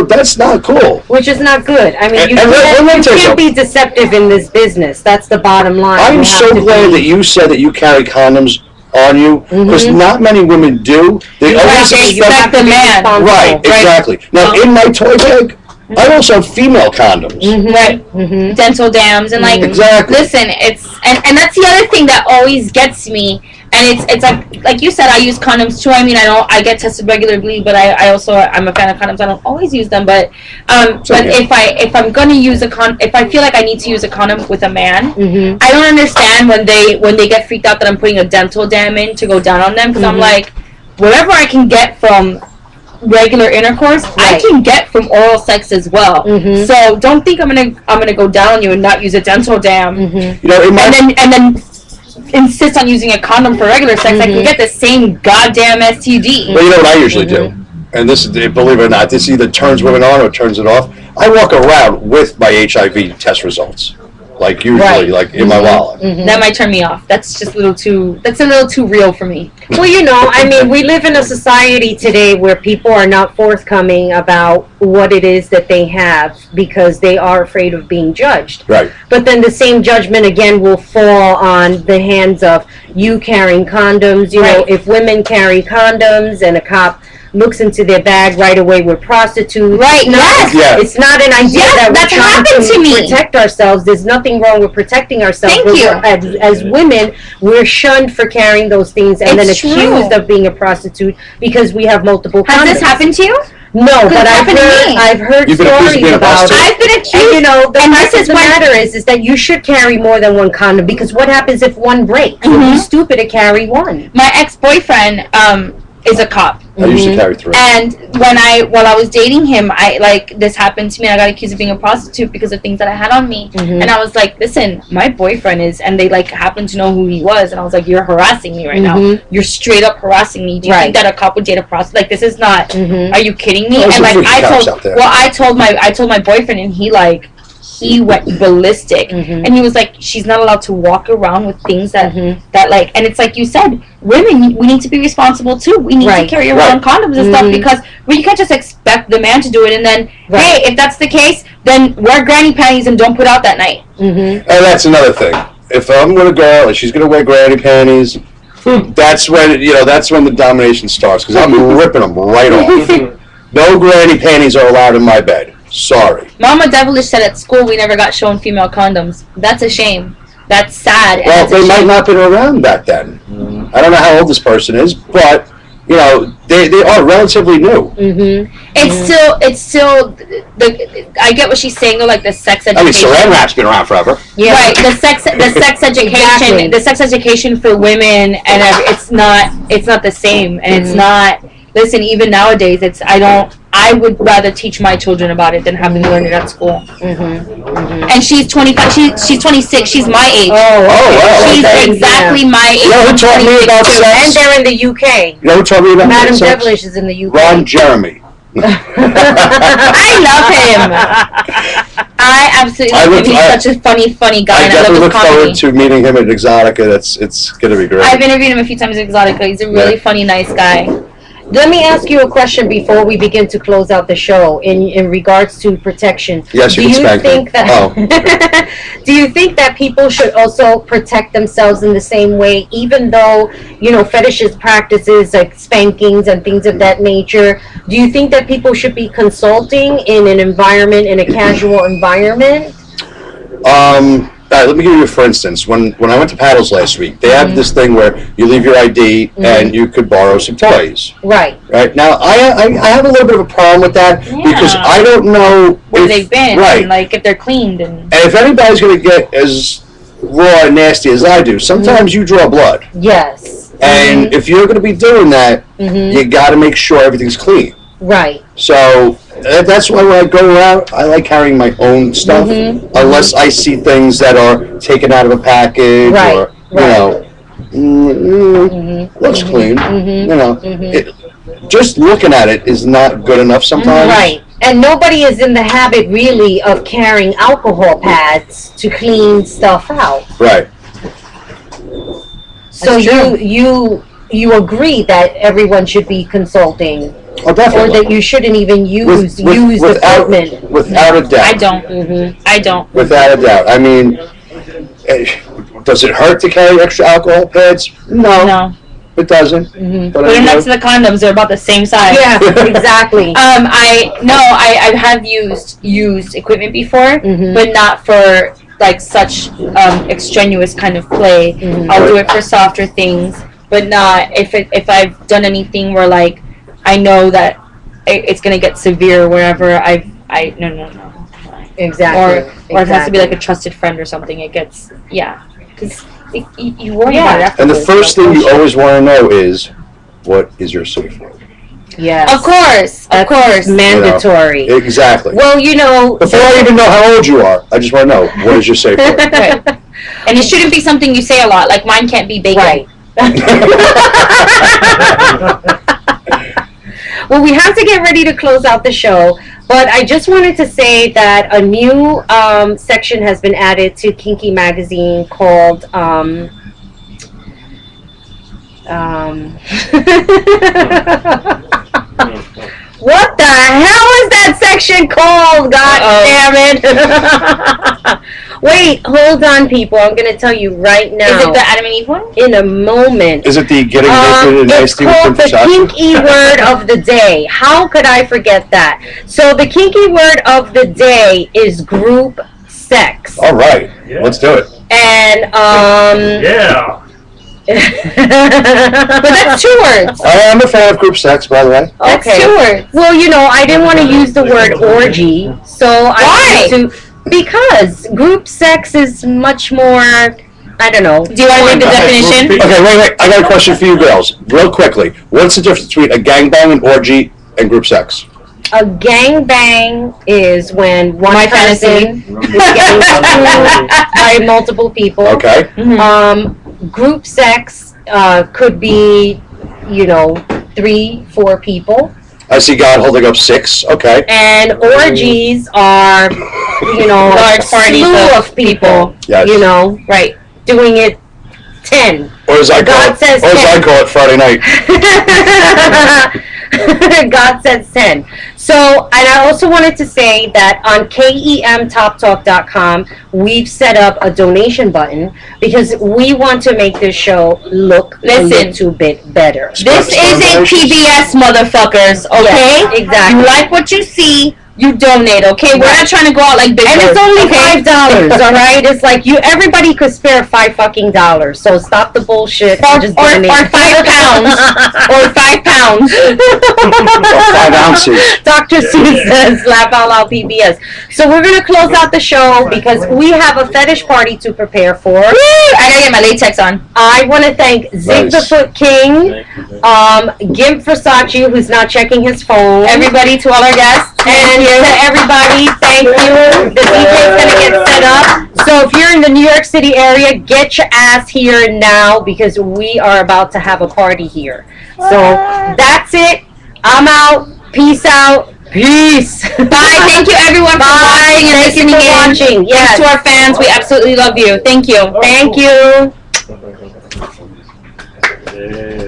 That's not cool. Which is not good. I mean, you can't be deceptive in this business. That's the bottom line. I'm so glad that you said that you carry condoms on you, because not many women do. They always expect the man. Right, exactly. Now, in my toy bag, I also have female condoms. Right. Dental dams and exactly. Listen, it's and that's the other thing that always gets me. And it's like you said, I use condoms too. I mean, I get tested regularly, but I'm a fan of condoms. I don't always use them, but if I'm gonna use if I feel like I need to use a condom with a man, I don't understand when they get freaked out that I'm putting a dental dam in to go down on them, because I'm like, whatever I can get from regular intercourse, I can get from oral sex as well. So don't think I'm gonna go down on you and not use a dental dam, and then insist on using a condom for regular sex. I can get the same goddamn STD. Well, you know what I usually do, and this is, believe it or not, this either turns women on or turns it off. I walk around with my HIV test results, like usually, like in my wallet. That might turn me off. That's just a little too real for me. Well, I mean, we live in a society today where people are not forthcoming about what it is that they have because they are afraid of being judged. Right. But then the same judgment again will fall on the hands of you carrying condoms. If women carry condoms and a cop looks into their bag right away, we're prostitutes. Right, yes. It's not an idea that we're trying to protect ourselves. There's nothing wrong with protecting ourselves. Thank you. As women, we're shunned for carrying those things and then accused of being a prostitute because we have multiple condoms. Has this happened to you? No, but I've heard stories about it. I've been accused. And the fact of the matter is that you should carry more than one condom, because what happens if one breaks? You'd be stupid to carry one. My ex-boyfriend is a cop. I used to carry 3. And while I was dating him, this happened to me. I got accused of being a prostitute because of things that I had on me. And I was like, listen, my boyfriend is, and they happened to know who he was, and I was like, you're harassing me right now. You're straight up harassing me. Do you think that a cop would date a prostitute? This is not. Are you kidding me? And I told my boyfriend, and he went ballistic, and he was like, she's not allowed to walk around with things that and it's like you said, women, we need to be responsible too. We need to carry around condoms and stuff, because you can't just expect the man to do it and then hey, if that's the case, then wear granny panties and don't put out that night. And that's another thing. If I'm with a girl and she's gonna wear granny panties, that's when the domination starts, because I'm ripping them right off. No granny panties are allowed in my bed. Sorry. Mama Devilish said at school we never got shown female condoms. That's a shame. That's sad. Well, they might not have been around back then. I don't know how old this person is, but they are relatively new. It's still I get what she's saying though, like the sex education. I mean, Saran wrap's been around forever. Yeah. Right. The sex education, the sex education for women, and it's not the same, and it's not. Listen, even nowadays, I would rather teach my children about it than having learned it at school. And she's 25. She's 26. She's my age. She's exactly my age. You know who taught me about sex? And they're in the UK. You know who taught me about Madam sex? Devilish is in the UK. Ron Jeremy. I love him. I absolutely think he's such a funny guy. I definitely look forward to meeting him at Exotica. It's going to be great. I've interviewed him a few times at Exotica. He's a really funny, nice guy. Let me ask you a question before we begin to close out the show in regards to protection. Yes, you can spank me. Do you think that people should also protect themselves in the same way, even though, fetishes practices like spankings and things of that nature? Do you think that people should be consulting in an environment, in a casual environment? All right, let me give you for instance. When I went to Paddles last week, they have this thing where you leave your ID and you could borrow some toys. Right. Right. Now, I have a little bit of a problem with that because I don't know where they've been, and, like, if they're cleaned. And if anybody's going to get as raw and nasty as I do, sometimes you draw blood. Yes. And if you're going to be doing that, you got to make sure everything's clean. Right. So that's why when I go out, I like carrying my own stuff, unless I see things that are taken out of a package or, looks clean. Just looking at it is not good enough sometimes. Right. And nobody is in the habit really of carrying alcohol pads to clean stuff out. Right. So you agree that everyone should be consulting? Oh, definitely. Or that you shouldn't even use equipment? Without a doubt. I don't. I don't. Without a doubt. I mean, does it hurt to carry extra alcohol pads? No. It doesn't. But they're next to the condoms. They're about the same size. Yeah, exactly. I have used equipment before, but not for like such extraneous kind of play. I'll do it for softer things, but not if I've done anything where like I know that it's gonna get severe wherever no. Exactly. Or it has to be like a trusted friend or something. It gets because you worry about it afterwards. And the first thing you always want to know is, what is your safe word? Yes. Of course. Mandatory. Exactly. Well, before I even know how old you are, I just want to know, what is your safe word? Right. And it shouldn't be something you say a lot. Like mine can't be bacon. Right. Well, we have to get ready to close out the show, but I just wanted to say that a new section has been added to Kinky Magazine called what the hell is that section called? God damn it. Wait, hold on, people. I'm going to tell you right now. Is it the Adam and Eve one? In a moment. Is it the getting naked and nasty with It's called the kinky word of the day. How could I forget that? So the kinky word of the day is group sex. All right. Yeah. Let's do it. And, yeah. But that's 2 words. I am a fan of group sex, by the way. That's okay. 2 words. Well, I didn't want to use the word orgy, so I had to... Because group sex is much more, I don't know. Do you want to read the definition? Okay, wait. I got a question for you girls, real quickly. What's the difference between a gangbang, an orgy, and group sex? A gangbang is when one person is getting screwed by multiple people. Okay. Group sex could be, 3, 4 people. I see God holding up 6. Okay. And orgies are, large parties of people. Yes. Right, doing it 10. Or as I call it, Friday night. God says 10. So, and I also wanted to say that on KEM TopTalk.com, we've set up a donation button because we want to make this show look a little bit better. This isn't PBS, motherfuckers, okay? Yes, exactly. You like what you see, you donate, okay? We're not trying to go out like big And it's only $5, all right? It's like everybody could spare $5 so stop the bullshit and just donate. Or 5 pounds. Or 5 pounds. Or 5 ounces. Dr. Seuss says, laugh out loud PBS. So we're going to close out the show because we have a fetish party to prepare for. Woo! I gotta get my latex on. I want to thank Zig the Foot King, Gimp Versace, who's not checking his phone. Everybody, to all our guests. And to everybody, thank you. The DJ's going to get set up. So if you're in the New York City area, get your ass here now because we are about to have a party here. So that's it. I'm out. Peace out. Peace. Bye. Thank you, everyone, for watching and listening in. Watching. Yes. Thanks to our fans. We absolutely love you. Thank you. Thank you. Yeah.